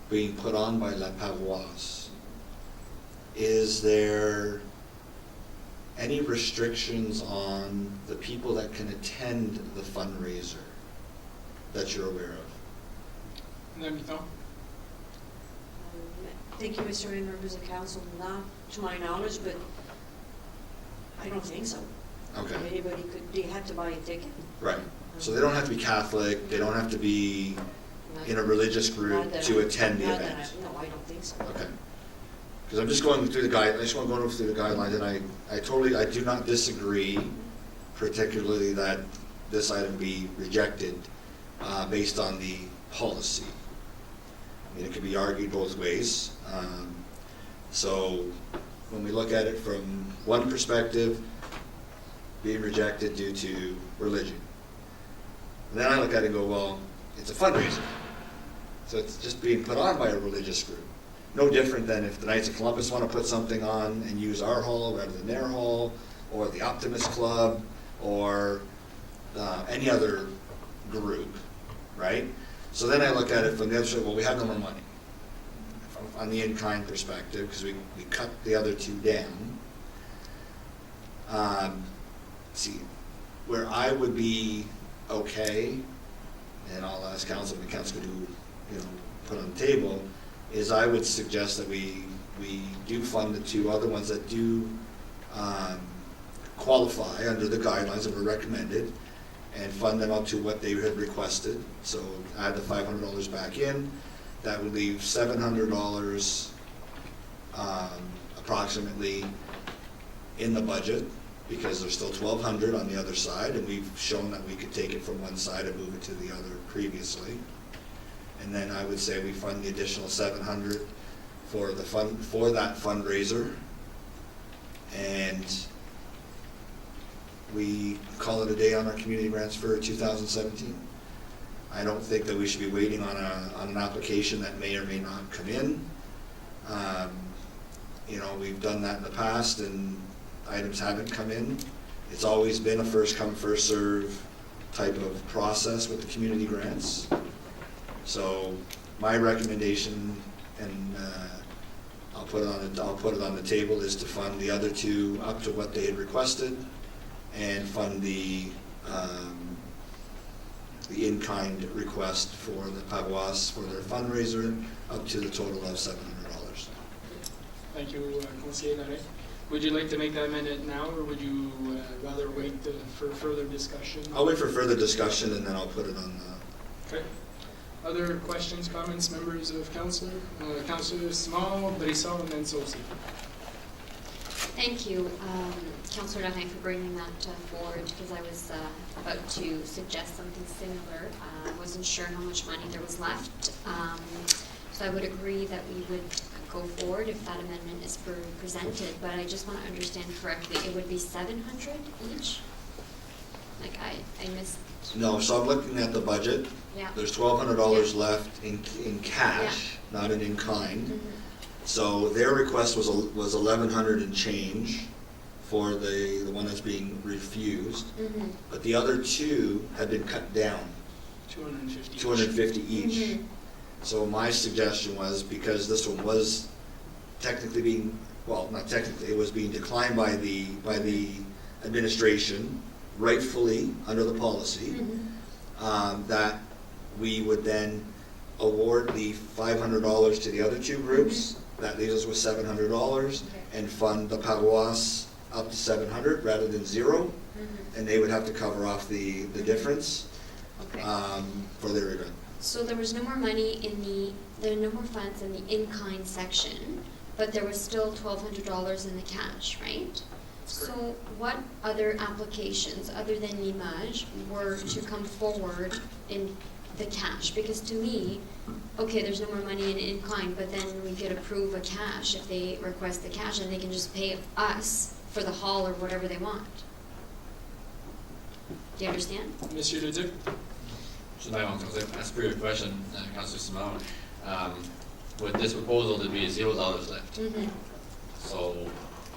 being put on by La Pavoise, is there any restrictions on the people that can attend the fundraiser that you're aware of? Madame Thorne? Thank you, Mr. Mayor, members of council. Not to my knowledge, but I don't think so. Okay. Anybody they had to buy a ticket. Right. So they don't have to be Catholic, they don't have to be in a religious group to attend the event? No, I don't think so. Okay. Because I'm just going through the guidelines, and I do not disagree, particularly that this item be rejected based on the policy. I mean, it could be argued both ways. So when we look at it from one perspective, being rejected due to religion. And then I look at it and go, well, it's a fundraiser. So it's just being put on by a religious group. No different than if the Knights of Columbus want to put something on and use our hall rather than their hall, or the Optimist Club, or any other group, right? So then I look at it from the other side, well, we have no more money. On the in-kind perspective, because we cut the other two down. See, where I would be okay, and I'll ask council, if the council could do, put on the table, is I would suggest that we do fund the two other ones that do qualify under the guidelines that were recommended, and fund them up to what they had requested. So add the $500 back in. That would leave $700 approximately in the budget, because there's still $1,200 on the other side, and we've shown that we could take it from one side and move it to the other previously. And then I would say we fund the additional $700 for that fundraiser, and we call it a day on our community grants for 2017. I don't think that we should be waiting on an application that may or may not come in. We've done that in the past, and items haven't come in. It's always been a first come, first serve type of process with the community grants. So my recommendation, and I'll put it on the table, is to fund the other two up to what they had requested, and fund the in-kind request for the Pavoise for their fundraiser up to the total of $700. Thank you, Conseiller Larrey. Would you like to make that amendment now, or would you rather wait for further discussion? I'll wait for further discussion, and then I'll put it on the... Okay. Other questions, comments, members of council? Councillor Simon, Brisson, and then Saucier. Thank you, Councillor Larrain, for bringing that forward, because I was about to suggest something similar. I wasn't sure how much money there was left, so I would agree that we would go forward if that amendment is presented, but I just want to understand correctly, it would be $700 each? Like I missed. No, so I'm looking at the budget. Yeah. There's $1,200 left in cash, not in kind. Mm-hmm. So their request was $1,100 and change for the one that's being refused. Mm-hmm. But the other two had been cut down. $250. 250 each. Mhm. So my suggestion was, because this one was technically being, well, not technically, it was being declined by the administration, rightfully, under the policy, that we would then award the $500 to the other two groups. That leaves us with $700, and fund the paroisse up to $700 rather than zero, and they would have to cover off the difference Okay. for their event. So there was no more money there were no more funds in the in-kind section, but there was still $1,200 in the cash, right? So what other applications, other than Limage, were to come forward in the cash? Because to me, okay, there's no more money in kind, but then we could approve a cash if they request the cash, and they can just pay us for the hall or whatever they want. Do you understand? Monsieur Leduc? So now, as per your question, Councillor Simon, with this proposal, there'd be $0 left. So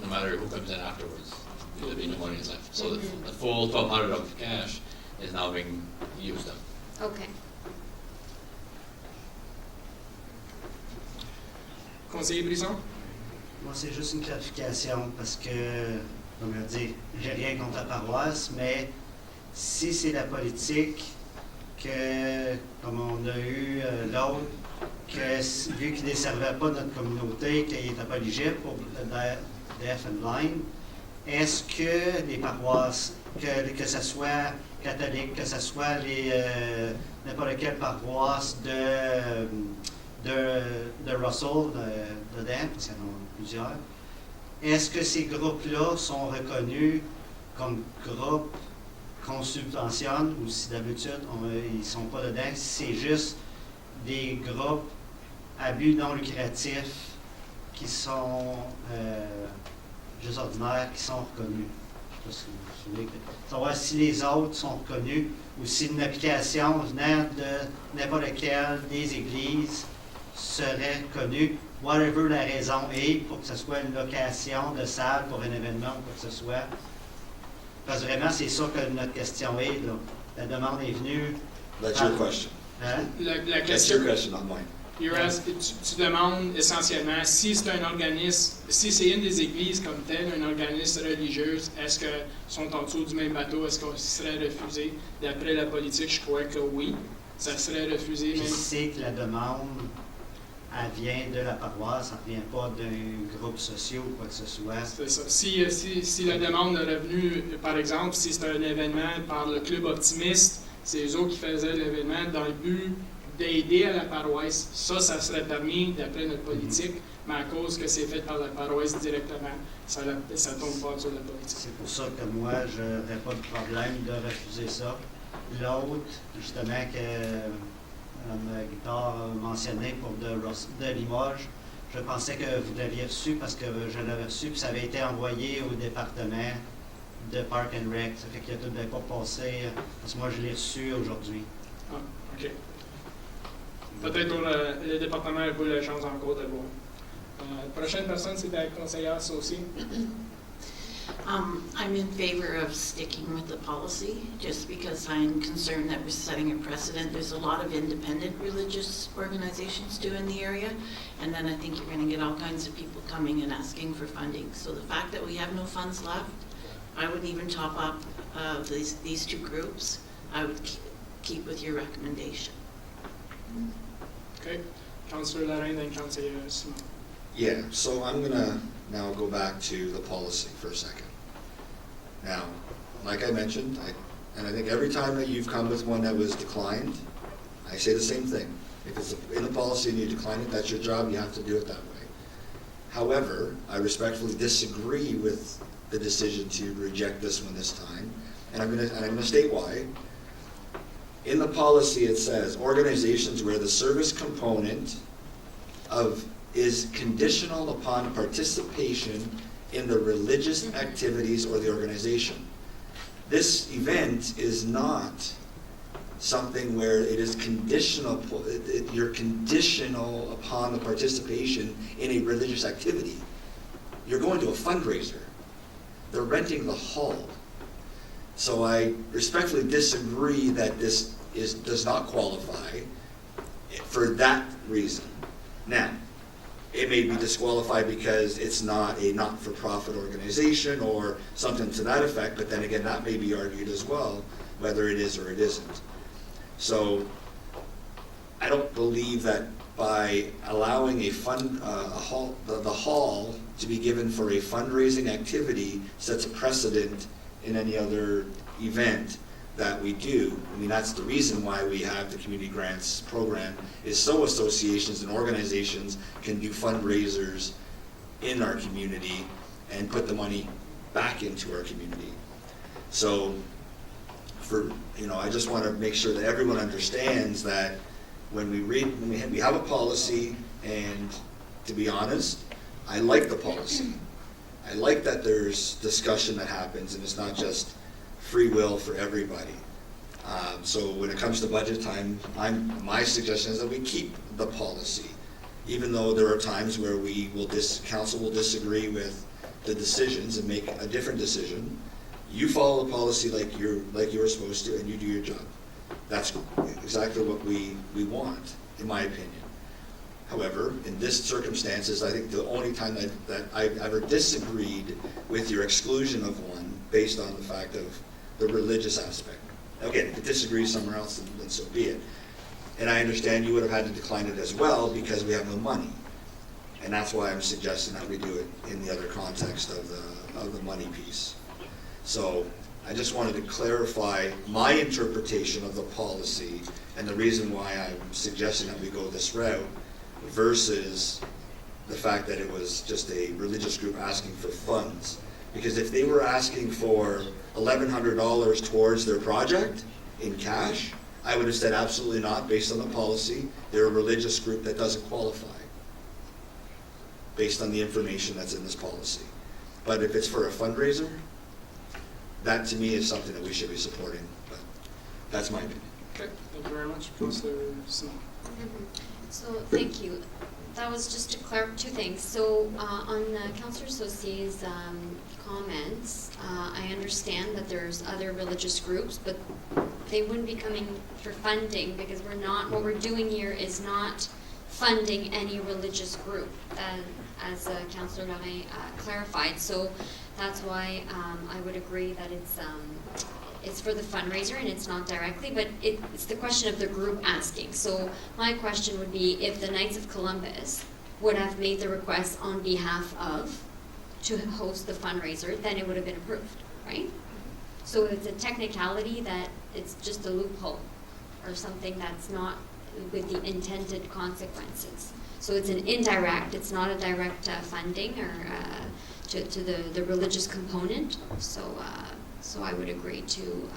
no matter who comes in afterwards, there'll be no money left. So the full $1,200 of cash is now being used up. Okay. Conseiller Brisson? Moi, c'est juste une clarification parce que, comme je dis, j'ai rien contre la paroisse, mais si c'est la politique que, comme on a eu l'autre, que vu qu'il ne desservait pas notre communauté, qu'il n'était pas éligible pour le Deaf and Blind, est-ce que les paroisses, que ce soit catholique, que ce soit n'importe quelle paroisse de Russell, de Deaf, parce qu'il y en a plusieurs, est-ce que ces groupes-là sont reconnus comme groupes qu'on subventionne, ou si d'habitude ils ne sont pas dedans, si c'est juste des groupes à but non lucratif qui sont juste ordinaires, qui sont reconnus. Je ne sais pas si vous vous souvenez. Savoir si les autres sont reconnus, ou si une application venant de n'importe laquelle des églises serait connue, whatever la raison est, pour que ce soit une location de salle pour un événement ou quoi que ce soit. Parce que vraiment, c'est ça que notre question est. Là. La demande est venue. That's your question. Hein? La That's question, your question, not mine. tu demandes essentiellement si c'est un organisme, si c'est une des églises comme telle, un organisme religieux, est-ce qu'ils sont en dessous du même bateau, est-ce qu'on serait refusé? D'après la politique, je crois que oui, ça serait refusé. Puis Même. c'est que la demande, elle vient de la paroisse, ça ne vient pas d'un groupe social ou quoi que ce soit. C'est ça. Si la demande de revenu, par exemple, si c'est un événement par le club optimiste, c'est eux autres qui faisaient l'événement dans le but d'aider à la paroisse, ça serait permis d'après notre politique, mais à cause que c'est fait par la paroisse directement, ça tombe pas sur la politique. C'est pour ça que moi, je n'aurais pas de problème de refuser ça. L'autre, justement, que Mme Guittard a mentionné pour de Limoges, je pensais que vous l'aviez reçu parce que je l'avais reçu, puis ça avait été envoyé au département de Park and Rec. Ça fait qu'il ne devait pas passer, parce que moi, je l'ai reçu aujourd'hui. Ah, OK. Peut-être le département n'a pas eu la chance encore de le voir. Prochaine personne, c'est la conseillère Saucier. I'm in favor of sticking with the policy, just because I'm concerned that we're setting a precedent. There's a lot of independent religious organizations too in the area, and then I think you're going to get all kinds of people coming and asking for funding. So the fact that we have no funds left, I wouldn't even top up these two groups. I would keep with your recommendation. Okay. Councillor Lorraine and Councillor Simon. Yeah, so I'm going to now go back to the policy for a second. Now, like I mentioned, and I think every time that you've come with one that was declined, I say the same thing. If it's in the policy and you decline it, that's your job, you have to do it that way. However, I respectfully disagree with the decision to reject this one this time, and I'm going to state why. In the policy it says, organizations where the service component is conditional upon participation in the religious activities or the organization. This event is not something where it is conditional, you're conditional upon the participation in a religious activity. You're going to a fundraiser. They're renting the hall. So I respectfully disagree that this does not qualify for that reason. Now, it may be disqualified because it's not a not-for-profit organization or something to that effect, but then again, that may be argued as well, whether it is or it isn't. So I don't believe that by allowing the hall to be given for a fundraising activity sets a precedent in any other event that we do. I mean, that's the reason why we have the community grants program, is so associations and organizations can do fundraisers in our community and put the money back into our community. So I just want to make sure that everyone understands that when we have a policy, and to be honest, I like the policy. I like that there's discussion that happens and it's not just free will for everybody. So when it comes to budget time, my suggestion is that we keep the policy, even though there are times where council will disagree with the decisions and make a different decision. You follow the policy like you're supposed to, and you do your job. That's exactly what we want, in my opinion. However, in this circumstances, I think the only time that I've ever disagreed with your exclusion of one based on the fact of the religious aspect. Again, if you disagree somewhere else, then so be it. And I understand you would have had to decline it as well because we have no money. And that's why I'm suggesting that we do it in the other context of the money piece. So I just wanted to clarify my interpretation of the policy and the reason why I'm suggesting that we go this route versus the fact that it was just a religious group asking for funds. Because if they were asking for $1,100 towards their project in cash, I would have said absolutely not based on the policy. They're a religious group that doesn't qualify based on the information that's in this policy. But if it's for a fundraiser, that to me is something that we should be supporting. But that's my opinion. Okay, thank you very much, Councillor Simon. So, thank you. That was just to clarify two things. So, on Councillor Saucier's comments, I understand that there's other religious groups, but they wouldn't be coming for funding because what we're doing here is not funding any religious group, as Councillor Lorrain clarified. So, that's why I would agree that it's for the fundraiser and it's not directly, but it's the question of the group asking. So my question would be if the Knights of Columbus would have made the request on behalf of to host the fundraiser, then it would have been approved, right? So it's a technicality that it's just a loophole or something that's not with the intended consequences. So it's an indirect, it's not a direct funding or to the religious component. So I would agree to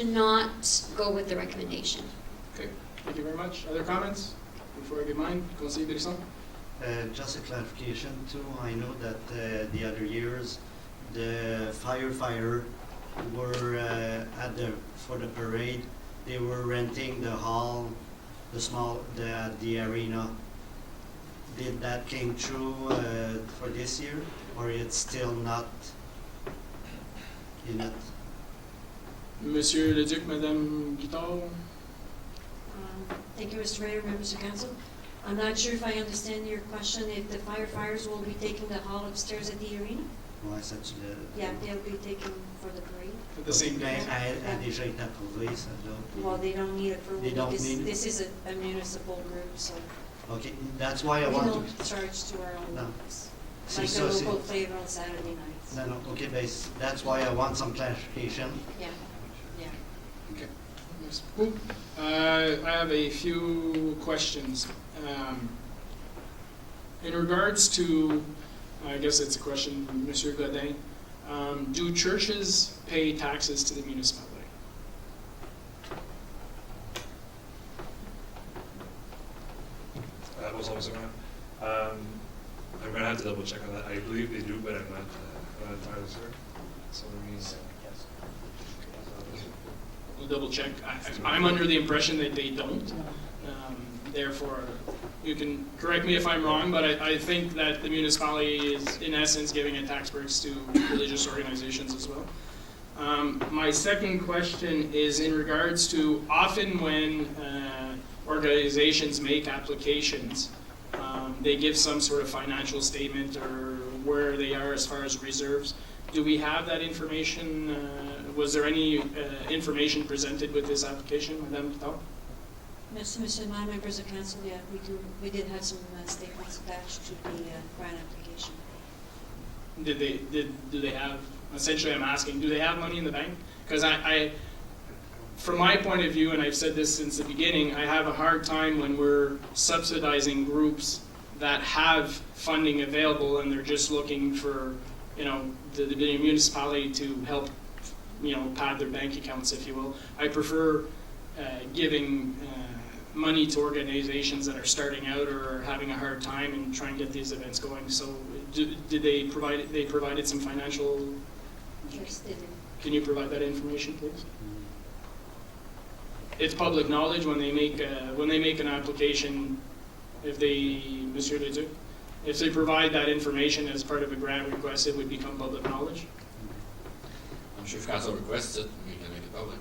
not go with the recommendation. Okay, thank you very much. Other comments before I give mine? Conseiller Brisson? Just a clarification too. I know that the other years the firefighter were for the parade. They were renting the hall, the arena. Did that came true for this year, or it's still not? Monsieur Leduc, Madame Guitard. Thank you, Mr. Mayor, members of council. I'm not sure if I understand your question, if the firefighters will be taking the hall upstairs at the arena? Ouais, ça Yeah, they'll be taken for the parade. At the same Ben, time. a déjà été approuvé, ça là. Well, they don't need approval. They don't because need it? This is a municipal group, so Okay, that's why I we want don't to. charge to our own No. members. C'est Like ça, a c'est- local flavor on Saturday nights. No, no, okay, that's why I want some clarification. Yeah, yeah. Okay. Merci beaucoup. I have a few questions. In regards to, I guess it's a question, Monsieur Godin, do churches pay taxes to the municipality? That was always around. I'm gonna have to double check on that. I believe they do, but I'm not entirely sure. So let me. We'll double check. I'm under the impression that they don't. Therefore, you can correct me if I'm wrong, but I think that the municipality is in essence giving a tax breaks to religious organizations as well. My second question is in regards to often when organizations make applications, they give some sort of financial statement or where they are as far as reserves. Do we have that information? Was there any information presented with this application, Madame Pital? Merci, Monsieur le Maire, members of council, yeah, we did have some statements attached to the grant application. Do they have, essentially I'm asking, do they have money in the bank? Because I, from my point of view, and I've said this since the beginning, I have a hard time when we're subsidizing groups that have funding available and they're just looking for, the municipality to help, pad their bank accounts, if you will. I prefer giving money to organizations that are starting out or are having a hard time and try and get these events going. So did they provided some financial? Yes, they did. Can you provide that information, please? It's public knowledge when they make an application. If they, Monsieur Leduc, if they provide that information as part of a grant request, it would become public knowledge. I'm sure if council requests it, we can make it public.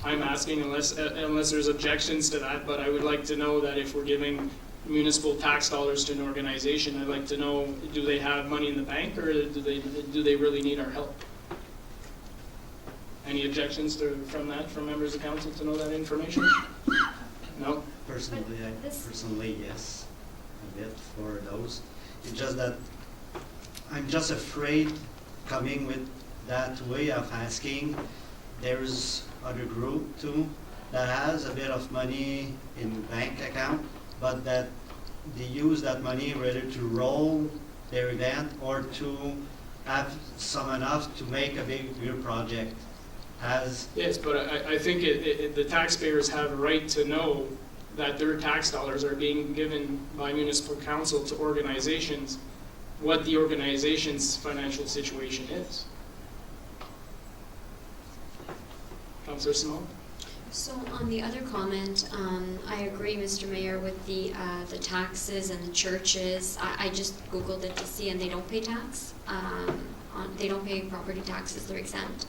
I'm asking unless there's objections to that, but I would like to know that if we're giving municipal tax dollars to an organization, I'd like to know, do they have money in the bank or do they really need our help? Any objections from members of council to know that information? No? Personally, yes, a bit for those. It's just that I'm just afraid coming with that way of asking. There's other group too that has a bit of money in bank account, but that they use that money whether to roll their event or to have some enough to make a bigger project. Yes, but I think the taxpayers have a right to know that their tax dollars are being given by municipal council to organizations, what the organization's financial situation is. Councillor Simone? So on the other comment, I agree, Mr. Mayor, with the taxes and the churches. I just Googled it to see, and they don't pay tax. They don't pay property taxes, they're exempt.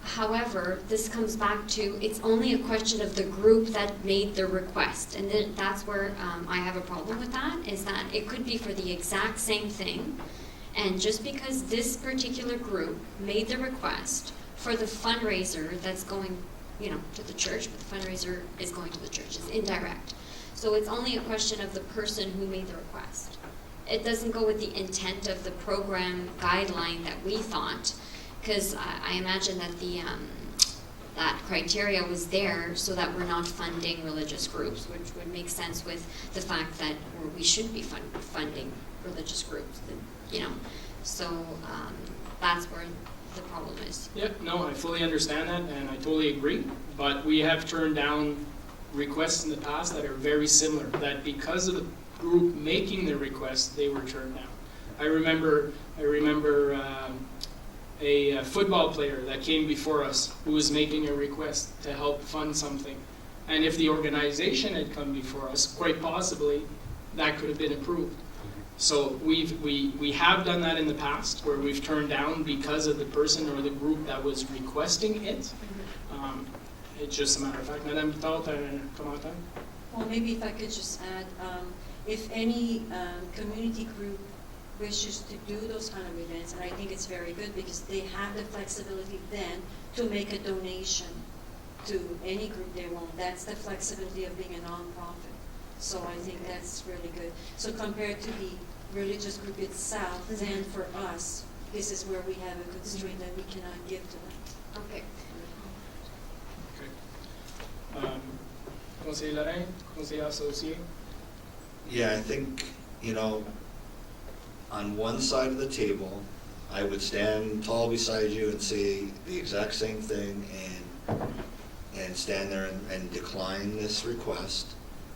However, this comes back to, it's only a question of the group that made the request. And then that's where I have a problem with that, is that it could be for the exact same thing. And just because this particular group made the request for the fundraiser that's going, to the church, but the fundraiser is going to the church, it's indirect. So it's only a question of the person who made the request. It doesn't go with the intent of the program guideline that we thought, because I imagine that that criteria was there so that we're not funding religious groups, which would make sense with the fact that we should be funding religious groups, So that's where the problem is. Yep, no, I fully understand that, and I totally agree. But we have turned down requests in the past that are very similar, that because of the group making the request, they were turned down. I remember a football player that came before us who was making a request to help fund something. And if the organization had come before us, quite possibly, that could have been approved. So we have done that in the past, where we've turned down because of the person or the group that was requesting it. It's just a matter of fact. Madame Pital, commentaire? Well, maybe if I could just add, if any community group wishes to do those kind of events, and I think it's very good because they have the flexibility then to make a donation to any group they want. That's the flexibility of being a non-profit. So I think that's really good. So compared to the religious group itself, then for us, this is where we have a constraint that we cannot give to them. Okay. Conseiller Lorrain, conseiller associé? Yeah, I think, on one side of the table, I would stand tall beside you and say the exact same thing and stand there and decline this request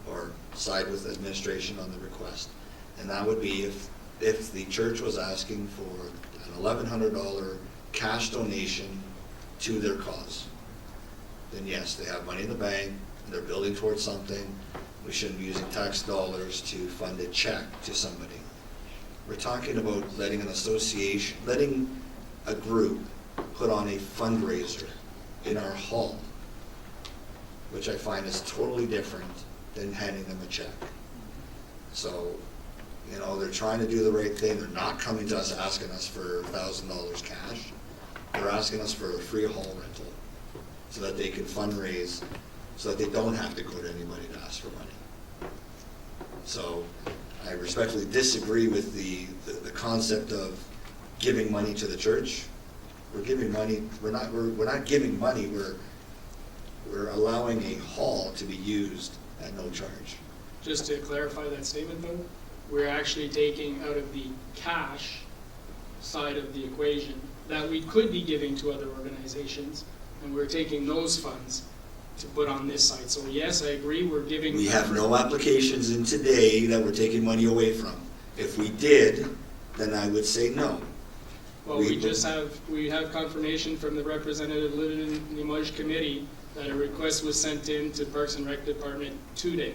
or side with administration on the request. And that would be if the church was asking for an $1,100 cash donation to their cause. Then yes, they have money in the bank, they're building towards something. We shouldn't be using tax dollars to fund a check to somebody. We're talking about letting an association, letting a group put on a fundraiser in our hall, which I find is totally different than handing them a check. So, you know, they're trying to do the right thing. They're not coming to us asking us for $1,000 cash. They're asking us for a free hall rental so that they can fundraise, so that they don't have to go to anybody to ask for money. So I respectfully disagree with the concept of giving money to the church. We're giving money, we're not giving money, we're allowing a hall to be used at no charge. Just to clarify that statement though, we're actually taking out of the cash side of the equation that we could be giving to other organizations, and we're taking those funds to put on this side. So yes, I agree, we're giving. We have no applications in today that we're taking money away from. If we did, then I would say no. Well, we have confirmation from the representative living in Limoges committee that a request was sent in to Parks and Rec Department today.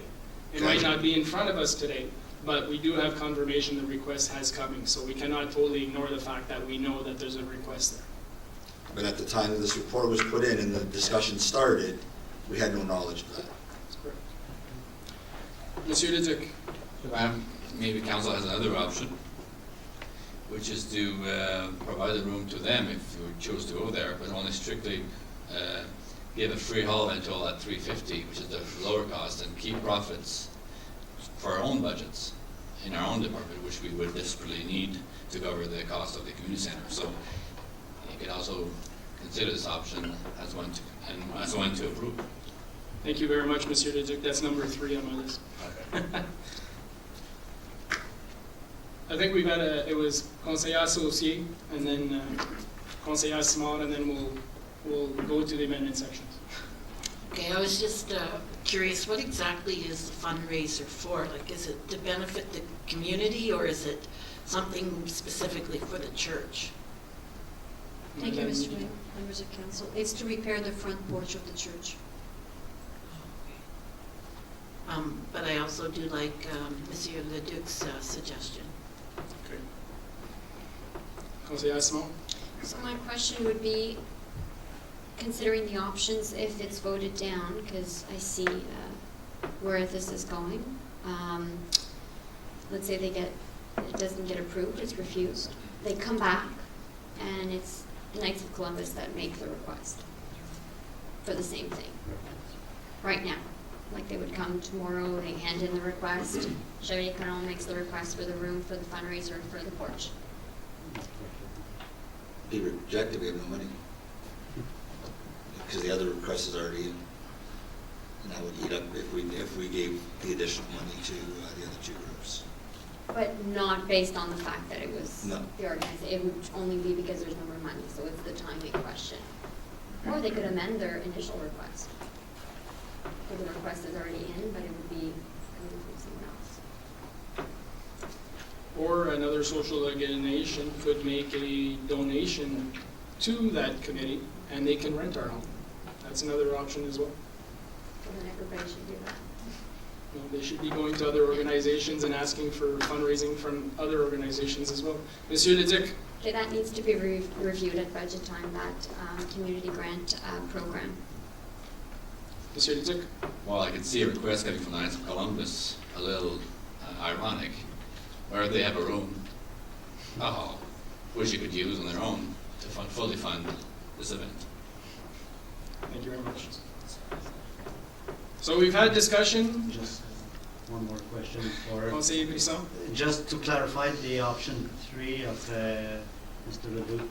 It might not be in front of us today, but we do have confirmation the request has coming, so we cannot totally ignore the fact that we know that there's a request there. But at the time that this report was put in and the discussion started, we had no knowledge of that. That's correct. Monsieur Leduc. Maybe council has another option, which is to provide a room to them if you choose to go there, but only strictly give a free hall rental at $350, which is the lower cost, and keep profits for our own budgets in our own department, which we would desperately need to cover the cost of the community center. So you could also consider this option as one to approve. Thank you very much, Monsieur Leduc. That's number 3 on my list. I think we've had it was Conseiller Associé, and then Conseiller Simard, and then we'll go to the amendment sections. Okay, I was just curious, what exactly is the fundraiser for? Like, is it to benefit the community, or is it something specifically for the church? Thank you, Mr. Mayor, members of council. It's to repair the front porch of the church. But I also do like Monsieur Leduc's suggestion. Okay. Conseiller Simard? So my question would be, considering the options, if it's voted down, because I see where this is going, let's say it doesn't get approved, it's refused, they come back, and it's the Knights of Columbus that make the request for the same thing, right now. Like they would come tomorrow, they hand in the request, Chevalier Caron makes the request for the room for the fundraiser for the porch. Be rejected, we have no money. Because the other request is already in. And that would eat up if we gave the additional money to the other 2 groups. But not based on the fact that it was No. the organization. It would only be because there's no more money, so it's the timing question. Or they could amend their initial request. So the request is already in, but it would be coming from someone else. Or another social organization could make a donation to that committee, and they can rent our home. That's another option as well. So then everybody should do that. You know, they should be going to other organizations and asking for fundraising from other organizations as well. Monsieur Leduc? Okay, that needs to be reviewed at budget time, that community grant program. Monsieur Leduc? Well, I could see a request coming from the Knights of Columbus, a little ironic, where they have a room, which you could use on their own to fully fund this event. Thank you very much. So we've had discussion. Just one more question for, Conseiller Brisson? just to clarify the option 3 of Mr. Leduc.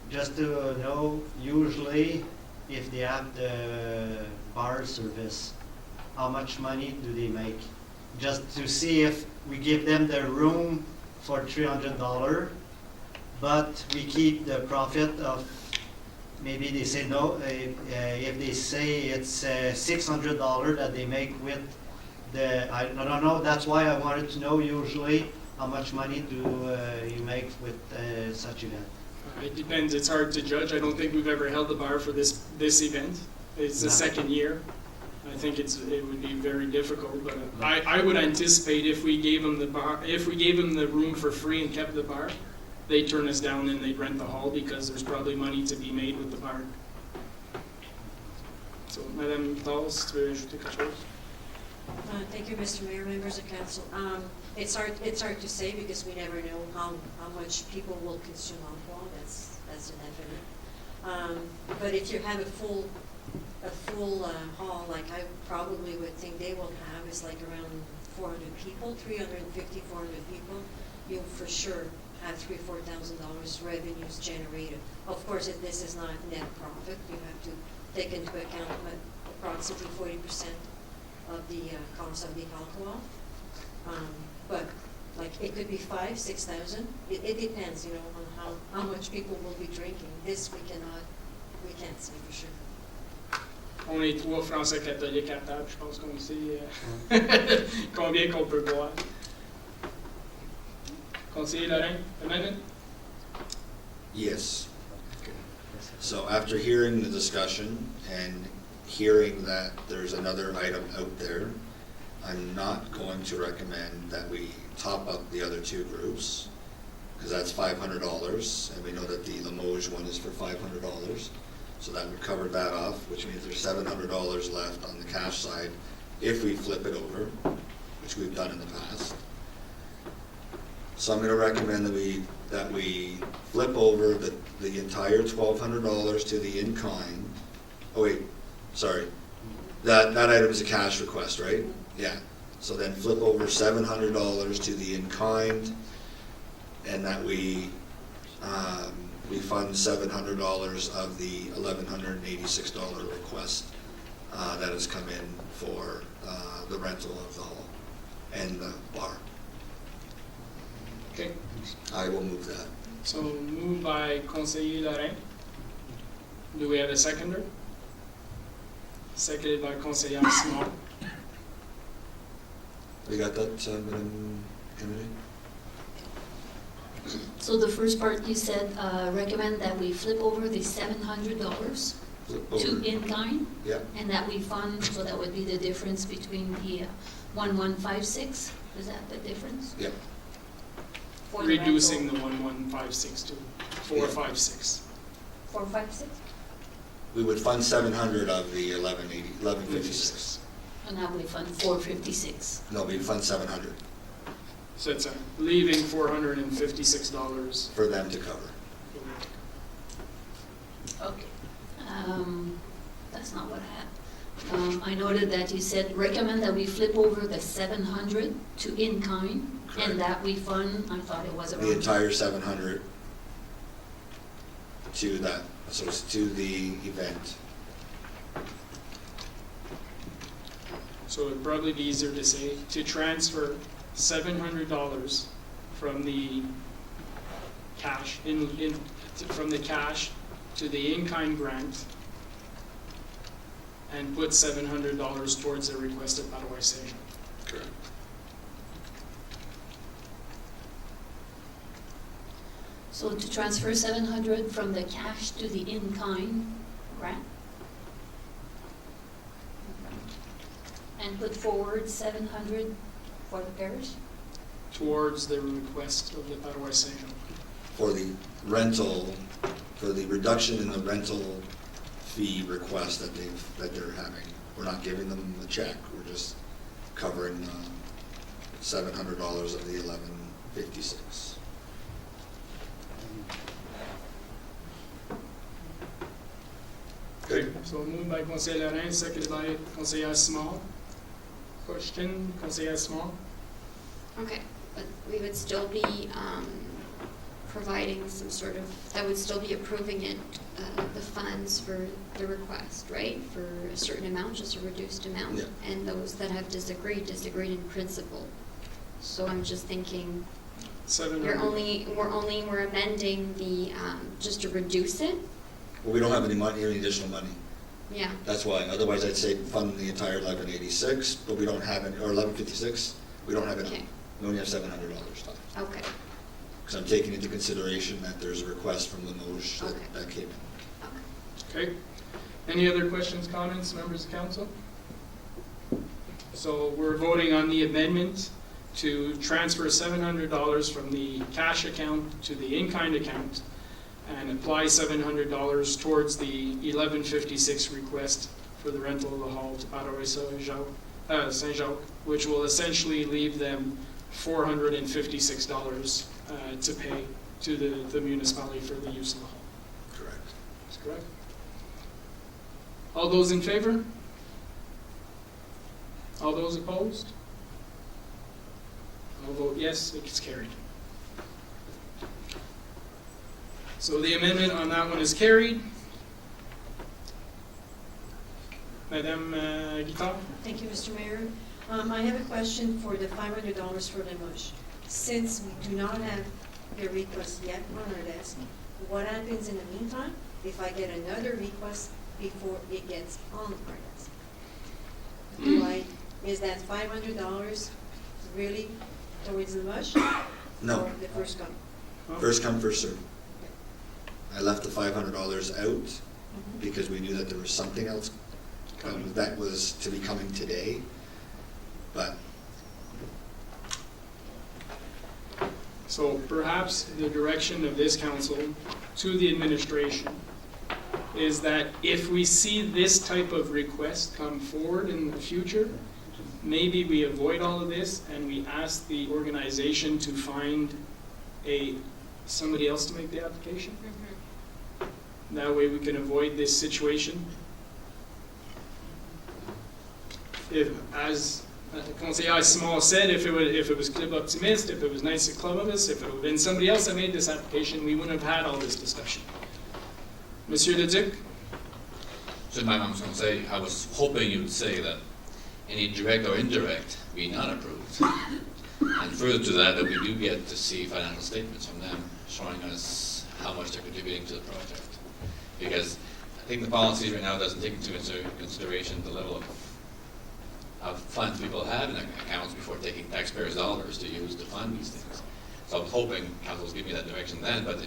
Just to know, usually, if they have the bar service, how much money do they make? Just to see if we give them the room for $300, but we keep the profit of, maybe they say no, if they say it's $600 that they make with I don't know, that's why I wanted to know usually how much money do you make with such event. It depends. It's hard to judge. I don't think we've ever held the bar for this event. It's the No. second year. I think it would be very difficult, but I would anticipate if we gave them the bar, if we gave them the room for free and kept the bar, they'd turn us down and they'd rent the hall because there's probably money to be made with the bar. So, Madame Taus, tu veux ajouter quelque chose? Thank you, Mr. Mayor, members of council. It's hard to say because we never know how much people will consume alcohol. That's indefinite. But if you have a full hall, like I probably would think they will have, is like around 400 people, 350, 400 people, you'll for sure have $3,000-4,000 revenues generated. Of course, this is not net profit. You have to take into account approximately 40% of the cost of the alcohol. But like it could be 5,000, 6,000. It depends, you know, on how much people will be drinking. This we can't say for sure. On est 3 Français catholiques à table, je pense qu'on sait combien qu'on peut boire. Conseiller Lorrain, amendment? Yes. So after hearing the discussion and hearing that there's another item out there, I'm not going to recommend that we top up the other two groups, because that's $500, and we know that the Limoges one is for $500. So that would cover that off, which means there's $700 left on the cash side if we flip it over, which we've done in the past. So I'm going to recommend that we flip over the entire $1,200 to the in-kind. Oh wait, sorry. That item is a cash request, right? Yeah. So then flip over $700 to the in-kind, and that we fund $700 of the $1,186 request that has come in for the rental of the hall and the bar. Okay. I will move that. So moved by Conseiller Lorrain. Do we have a seconder? Seconded by Conseiller Simon. We got that, Madam Kennedy? So the first part you said, recommend that we flip over the $700 Flip to over. in-kind, Yeah. and that we fund, so that would be the difference between the 1156, is that the difference? Yep. For the Reducing the rental? 1156 to 456. 456? We would fund 700 of the 1156. And now we fund 456. No, we fund 700 So it's leaving $456. for them to cover. Okay. That's not what I had. I noted that you said recommend that we flip over the 700 to in-kind, Correct. and that we fund, I thought it was around. The entire 700 to that, so it's to the event. So it'd probably be easier to say, to transfer $700 from the cash, from the cash to the in-kind grant, and put $700 towards the requested Paroissage. Correct. So to transfer 700 from the cash to the in-kind grant? And put forward 700 for the parish? Towards the request of the Paroissage. For the rental, for the reduction in the rental fee request that they're having. We're not giving them a check, we're just covering $700 of the 1156. Okay. So moved by Conseiller Lorrain, seconded by Conseiller Simon. Question, Conseiller Simon? Okay, but we would still be providing some sort of, that would still be approving it, the funds for the request, right? For a certain amount, just a reduced amount. Yeah. And those that have disagreed in principle. So I'm just thinking, 700. we're amending the, just to reduce it? Well, we don't have any money, any additional money. Yeah. That's why, otherwise I'd say fund the entire 1186, but we don't have it, or 1156, we don't have it. Okay. We only have $700 left. Okay. Because I'm taking into consideration that there's a request from Limoges Okay. that came in. Okay. Okay. Any other questions, comments, members of council? So we're voting on the amendment to transfer $700 from the cash account to the in-kind account and apply $700 towards the 1156 request for the rental of the hall to Port-au-Saint-Jacques, which will essentially leave them $456 to pay to the municipality for the use of the hall. Correct. That's correct. All those in favor? All those opposed? I'll vote yes, it gets carried. So the amendment on that one is carried. Madame Guittard? Thank you, Mr. Mayor. I have a question for the $500 for Limoges. Since we do not have a request yet on our desk, what happens in the meantime if I get another request before it gets on our desk? Is that $500 really towards Limoges? No. Or the first come? First come, first served. I left the $500 out because we knew that there was something else that was to be coming today, but. So perhaps the direction of this council to the administration is that if we see this type of request come forward in the future, maybe we avoid all of this and we ask the organization to find somebody else to make the application. That way we can avoid this situation. If, as Conseiller Simon said, if it was Club Optimiste, if it was Nice Club of us, if it had been somebody else that made this application, we wouldn't have had all this discussion. Monsieur Leduc? So my mom's going to say, I was hoping you would say that any direct or indirect be not approved. And further to that we do get to see financial statements from them showing us how much they're contributing to the project. Because I think the policy right now doesn't take into consideration the level of funds people have in their accounts before taking taxpayers' dollars to use to fund these things. So I was hoping council would give me that direction then, but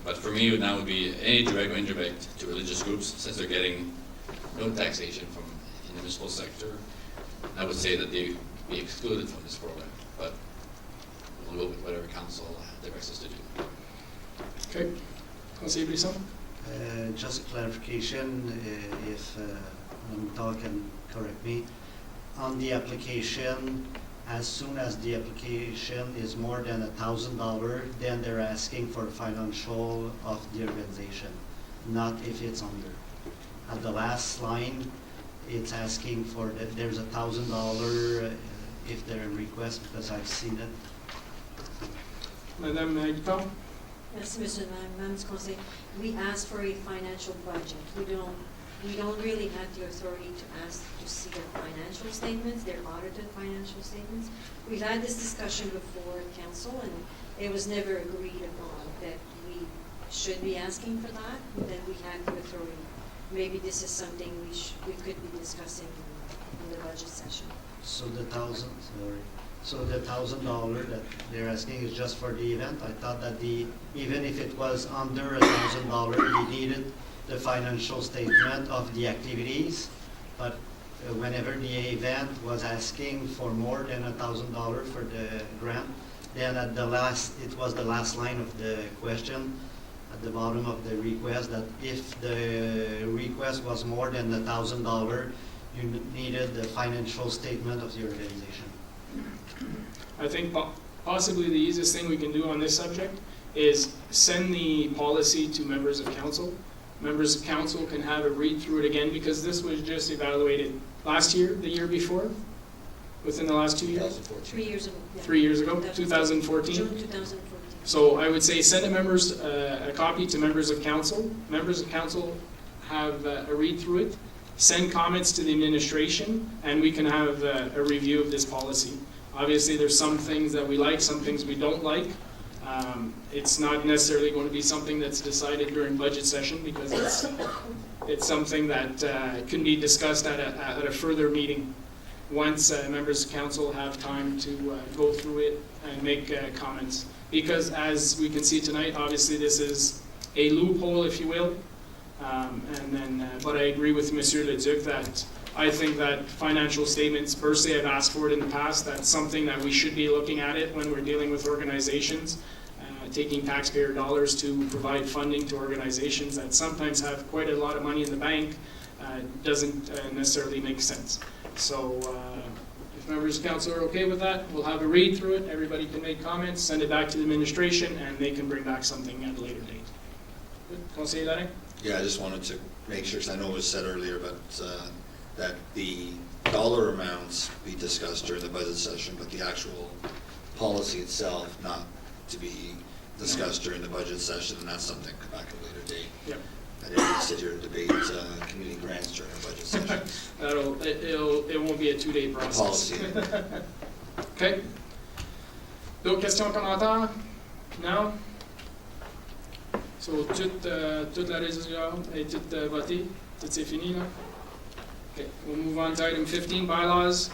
but for me now would be any direct or indirect to religious groups, since they're getting no taxation from in the municipal sector. I would say that they be excluded from this program, but we'll go with whatever council directs us to do. Okay. Conseiller Brisson? Just a clarification, if Mukhtar can correct me. On the application, as soon as the application is more than $1,000, then they're asking for financial of the organization, not if it's under. At the last line, it's asking for there's $1,000 if they're in request, because I've seen it. Madame Guittard? Yes, Mr. Madame Conseil. We ask for a financial budget. We don't really have the authority to ask to see their financial statements, their audited financial statements. We've had this discussion before at council, and it was never agreed upon that we should be asking for that, and that we have the authority. Maybe this is something we could be discussing in the budget session. So the $1,000 that they're asking is just for the event? I thought that even if it was under $1,000, they needed the financial statement of the activities, but whenever the event was asking for more than $1,000 for the grant, then it was the last line of the question at the bottom of the request, that if the request was more than $1,000, you needed the financial statement of the organization. I think possibly the easiest thing we can do on this subject is send the policy to members of council. Members of council can have a read through it again, because this was just evaluated last year, the year before, within the last 2 years? 3 years ago. Yeah. 3 years ago, 2014? June 2014. So I would say send a copy to members of council. Members of council have a read through it, send comments to the administration, and we can have a review of this policy. Obviously, there's some things that we like, some things we don't like. It's not necessarily going to be something that's decided during budget session, because it's something that can be discussed at a further meeting once members of council have time to go through it and make comments. Because as we can see tonight, obviously this is a loophole, if you will. But I agree with Monsieur Leduc that I think that financial statements, personally, I've asked for it in the past. That's something that we should be looking at it when we're dealing with organizations, taking taxpayer dollars to provide funding to organizations that sometimes have quite a lot of money in the bank doesn't necessarily make sense. So if members of council are okay with that, we'll have a read through it. Everybody can make comments, send it back to the administration, and they can bring back something at a later date. Good. Conseiller Larin? Yeah, I just wanted to make sure, 'cause I know it was said earlier, but that the dollar amounts be discussed during the budget session, but the actual policy itself not to be discussed during the budget session, and that's something come back at a later date. Yep. I didn't sit here and debate community grants during a budget session. It won't be a 2-day process. Policy. OK. D'autres questions, commentaires? Non? So, toute la résolution est toute votée? Tout c'est fini, là? OK. We'll move on to item 15, bylaws.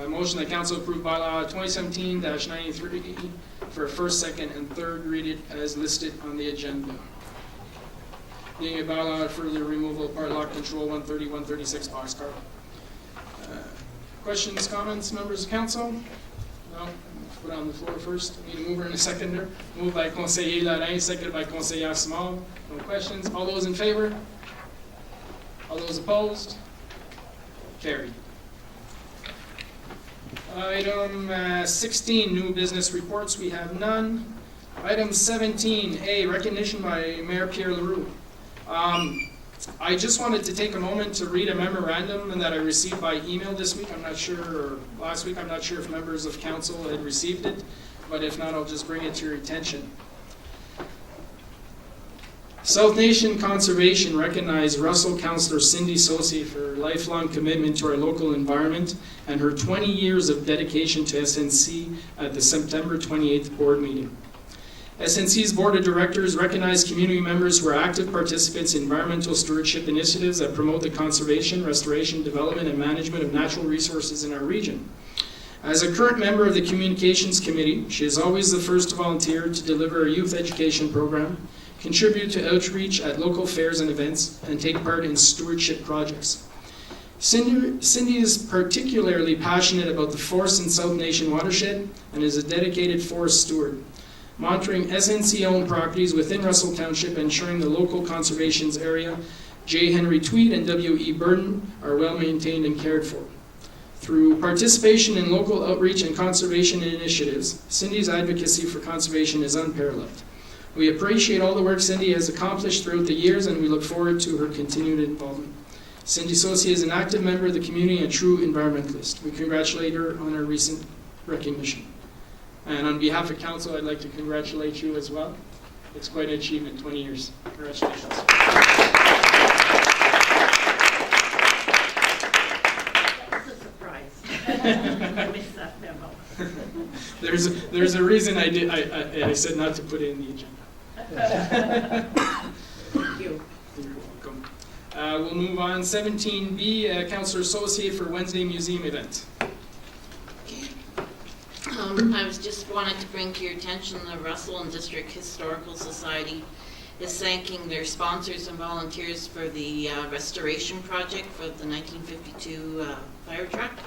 Motion that council approve bylaw 2017-93 for a first, second, and third read as listed on the agenda. Being a bylaw for the removal of part lock control 130, 136 boxcar. Questions, comments, members of council? No? Put it on the floor first. Need a mover and a seconder. Moved by Conseiller Larin, seconded by Conseiller Simard. No questions. All those in favor? All those opposed? Carried. Item 16, new business reports. We have none. Item 17A, recognition by Mayor Pierre Leroux. I just wanted to take a moment to read a memorandum that I received by email this week. I'm not sure, or last week, I'm not sure if members of council had received it, but if not, I'll just bring it to your attention. South Nation Conservation recognized Russell Councillor Cindy Saucier for her lifelong commitment to our local environment and her 20 years of dedication to SNC at the September 28th board meeting. SNC's board of directors recognized community members who are active participants in environmental stewardship initiatives that promote the conservation, restoration, development, and management of natural resources in our region. As a current member of the Communications Committee, she is always the first to volunteer to deliver a youth education program, contribute to outreach at local fairs and events, and take part in stewardship projects. Cindy is particularly passionate about the forest and South Nation watershed and is a dedicated forest steward, monitoring SNC-owned properties within Russell Township, ensuring the local conservations area, J. Henry Tweed and W.E. Burden, are well maintained and cared for. Through participation in local outreach and conservation initiatives, Cindy's advocacy for conservation is unparalleled. We appreciate all the work Cindy has accomplished throughout the years, and we look forward to her continued involvement. Cindy Saucier is an active member of the community and a true environmentalist. We congratulate her on her recent recognition. And on behalf of council, I'd like to congratulate you as well. It's quite an achievement, 20 years. Congratulations. That's a surprise. I missed that memo. There's a reason I said not to put it in the agenda. Thank you. You're welcome. We'll move on. 17B, Councillor Saucier for Wednesday Museum event. I was just wanted to bring to your attention the Russell and District Historical Society is thanking their sponsors and volunteers for the restoration project for the 1952 fire truck.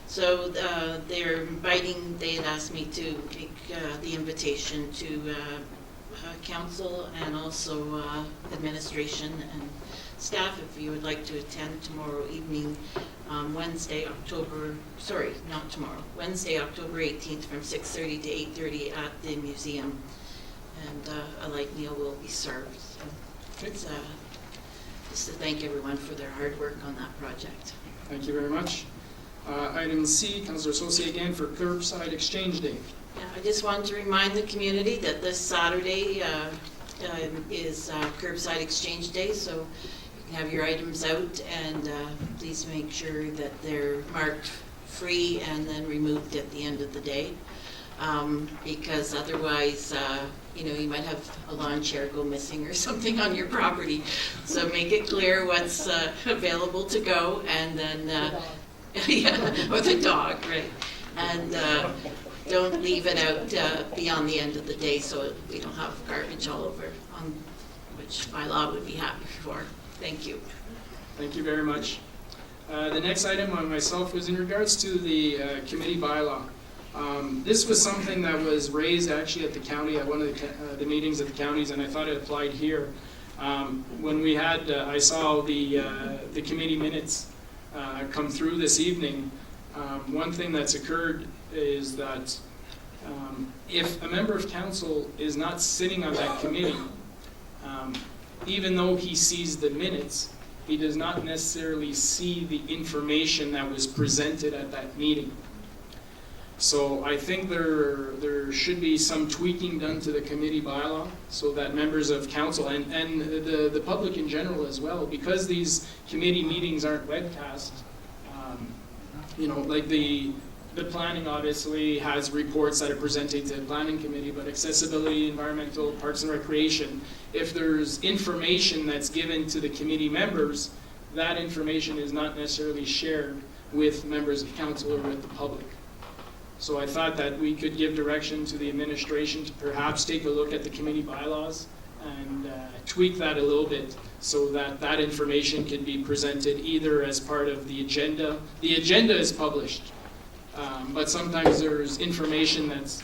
So they had asked me to make the invitation to council and also administration and staff if you would like to attend tomorrow evening, Wednesday, October 18th from 6:30 to 8:30 at the museum. And a light meal will be served. So it's just to thank everyone for their hard work on that project. Thank you very much. Item C, Councillor Saucier again for Curbside Exchange Day. Yeah, I just wanted to remind the community that this Saturday is Curbside Exchange Day, so you can have your items out and please make sure that they're marked free and then removed at the end of the day, because otherwise you might have a lawn chair go missing or something on your property. So make it clear what's available to go, and then yeah, or the dog, right? And don't leave it out beyond the end of the day so we don't have garbage all over, which by law would be happy for. Thank you. Thank you very much. The next item on myself was in regards to the committee bylaw. This was something that was raised actually at the county, at one of the meetings at the counties, and I thought it applied here. When we had, I saw the committee minutes come through this evening, one thing that's occurred is that if a member of council is not sitting on that committee, even though he sees the minutes, he does not necessarily see the information that was presented at that meeting. So I think there should be some tweaking done to the committee bylaw so that members of council and the public in general as well, because these committee meetings aren't webcast, like the planning obviously has reports that are presented to the planning committee, but accessibility, environmental, parks and recreation, if there's information that's given to the committee members, that information is not necessarily shared with members of council or with the public. So I thought that we could give direction to the administration to perhaps take a look at the committee bylaws and tweak that a little bit so that that information can be presented either as part of the agenda. The agenda is published, but sometimes there's information that's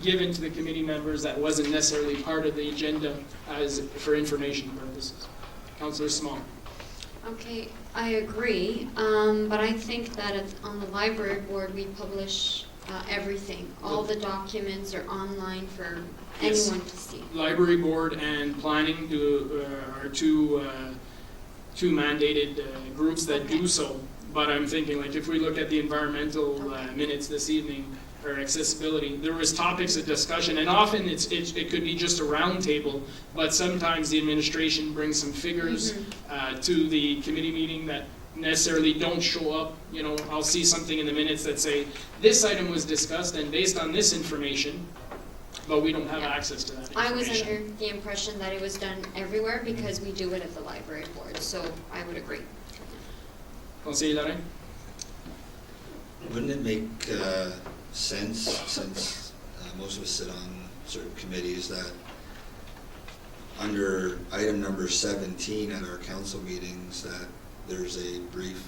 given to the committee members that wasn't necessarily part of the agenda as for information purposes. Councillor Small. Okay, I agree, but I think that on the library board we publish everything. All the documents are online for anyone to see. Library board and planning are two mandated groups that do so. But I'm thinking, like, if we look at the environmental minutes this evening, or accessibility, there was topics of discussion, and often it could be just a round table, but sometimes the administration brings some figures to the committee meeting that necessarily don't show up. I'll see something in the minutes that say, this item was discussed, and based on this information, but we don't have access to that information. I was under the impression that it was done everywhere because we do it at the library board, so I would agree. Conseiller Lorrain? Wouldn't it make sense, since most of us sit on certain committees, that under item number 17 at our council meetings, that there's a brief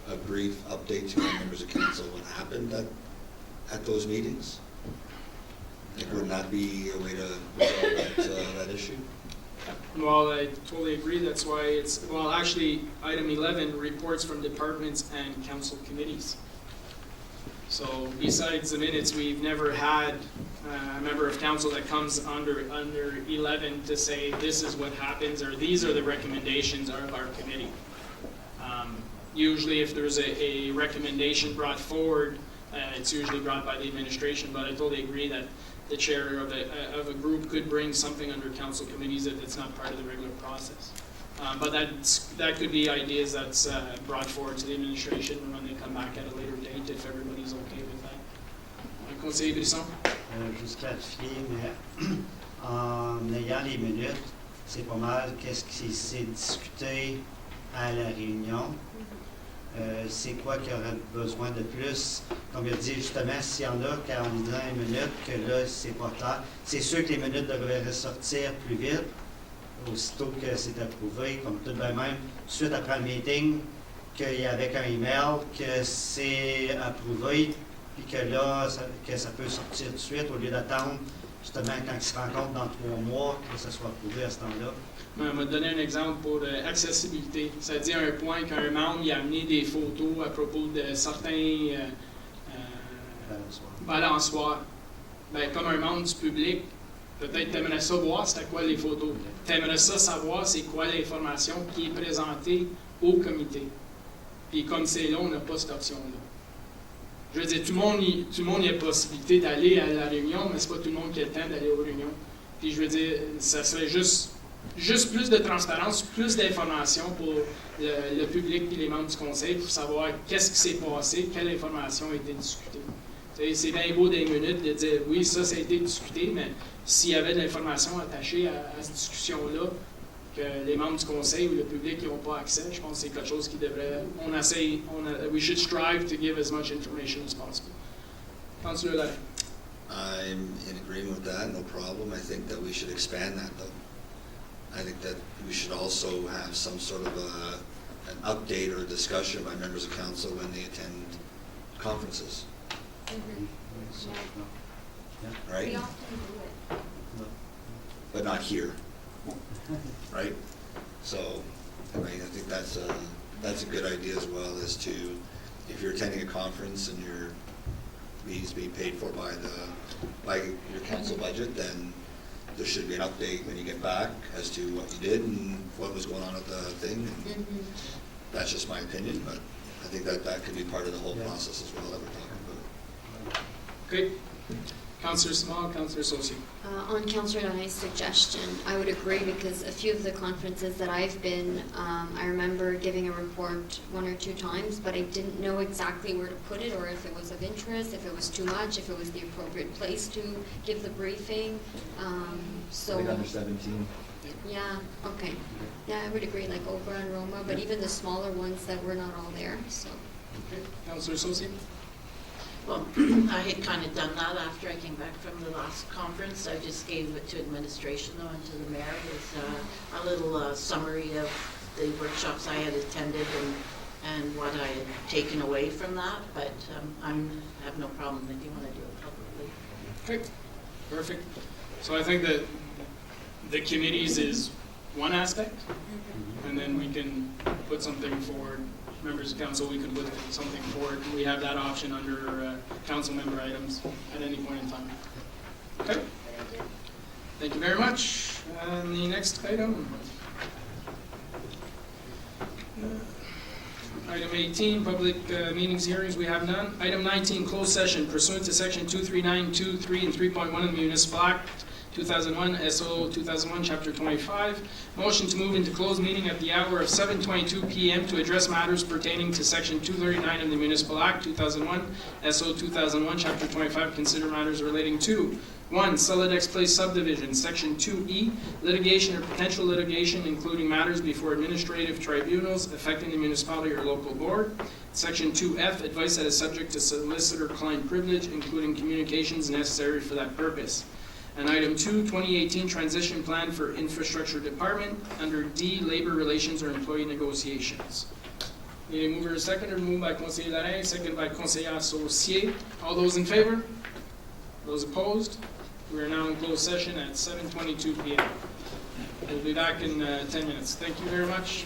update to our members of council what happened at those meetings? Like, would not be a way to resolve that issue? Well, I totally agree. That's why actually, item 11, reports from departments and council committees. So besides the minutes, we've never had a member of council that comes under 11 to say this is what happens or these are the recommendations of our committee. Usually if there's a recommendation brought forward, it's usually brought by the administration, but I totally agree that the chair of a group could bring something under council committees if it's not part of the regular process. But that could be ideas that's brought forward to the administration when they come back at a later date, if everybody's okay with that. Conseiller Brisson? Juste clarifier, mais en ayant les minutes, c'est pas mal qu'est-ce qui s'est discuté à la réunion. C'est quoi qu'il y aurait besoin de plus? Comme il a dit justement, s'il y en a qu'en lisant les minutes, que là, c'est pas clair. C'est sûr que les minutes devraient ressortir plus vite, aussitôt que c'est approuvé, comme tout de même, suite après le meeting, qu'il y avait un email, que c'est approuvé, puis que là, que ça peut sortir tout de suite, au lieu d'attendre justement quand ils se rencontrent dans 3 mois, que ça soit approuvé à ce temps-là. On m'a donné un exemple pour accessibilité. C'est-à-dire un point qu'un membre il a amené des photos à propos de certains balançoires. Ben, comme un membre du public, peut-être tu aimerais ça voir c'est à quoi les photos. Tu aimerais ça savoir c'est quoi l'information qui est présentée au comité. Puis comme c'est là, on n'a pas cette option-là. Je veux dire, tout le monde y a possibilité d'aller à la réunion, mais c'est pas tout le monde qui a le temps d'aller aux réunions. Puis je veux dire, ça serait juste plus de transparence, plus d'informations pour le public et les membres du conseil pour savoir qu'est-ce qui s'est passé, quelle information a été discutée. C'est bien beau des minutes de dire oui, ça a été discuté, mais s'il y avait de l'information attachée à cette discussion-là, que les membres du conseil ou le public n'ont pas accès, je pense que c'est quelque chose qui devrait. We should strive to give as much information as possible. Councillor Lorrain. I'm in agreement with that, no problem. I think that we should expand that, though. I think that we should also have some sort of a an update or a discussion by members of council when they attend conferences, right? We often do it. But not here, right? So, I mean, I think that's a good idea as well, as to, if you're attending a conference and your fees being paid for by your council budget, then there should be an update when you get back as to what you did and what was going on at the thing. And that's just my opinion, but I think that could be part of the whole process as well that we're talking about. Great. Councillor Small, Councillor Sosi. On Councillor Donay's suggestion, I would agree, because a few of the conferences that I've been, I remember giving a report 1 or 2 times, but I didn't know exactly where to put it, or if it was of interest, if it was too much, if it was the appropriate place to give the briefing. So. Like under 17. Yeah, okay. Yeah, I would agree, like Oprah and Roma, but even the smaller ones that were not all there, so. Okay. Councillor Sosi. Well, I had kind of done that after I came back from the last conference. I just gave it to administration though, and to the mayor with a little summary of the workshops I had attended and what I had taken away from that. But I have no problem if you want to do it publicly. Okay, perfect. So I think that the committees is one aspect, and then we can put something forward. Members of council, we could put something forward. We have that option under council member items at any point in time. Okay. Thank you very much. And the next item. Item 18, public meetings, hearings, we have none. Item 19, closed session pursuant to section 239, 3, and 3.1 of the Municipal Act 2001, SO 2001, Chapter 25. Motion to move into closed meeting at the hour of 7:22 p.m. to address matters pertaining to Section 239 of the Municipal Act 2001, SO 2001, Chapter 25. Consider matters relating to 1. Solidex Place subdivision, Section 2E, litigation or potential litigation, including matters before administrative tribunals affecting the municipality or local board. Section 2F, advice that is subject to solicitor-client privilege, including communications necessary for that purpose. And item 2, 2018 transition plan for infrastructure department. Under D, labor relations or employee negotiations. Need a mover and seconder, moved by Conseiller Larin, seconded by Conseiller Saucier. All those in favor? Those opposed? We are now in closed session at 7:22 p.m. We'll be back in 10 minutes. Thank you very much.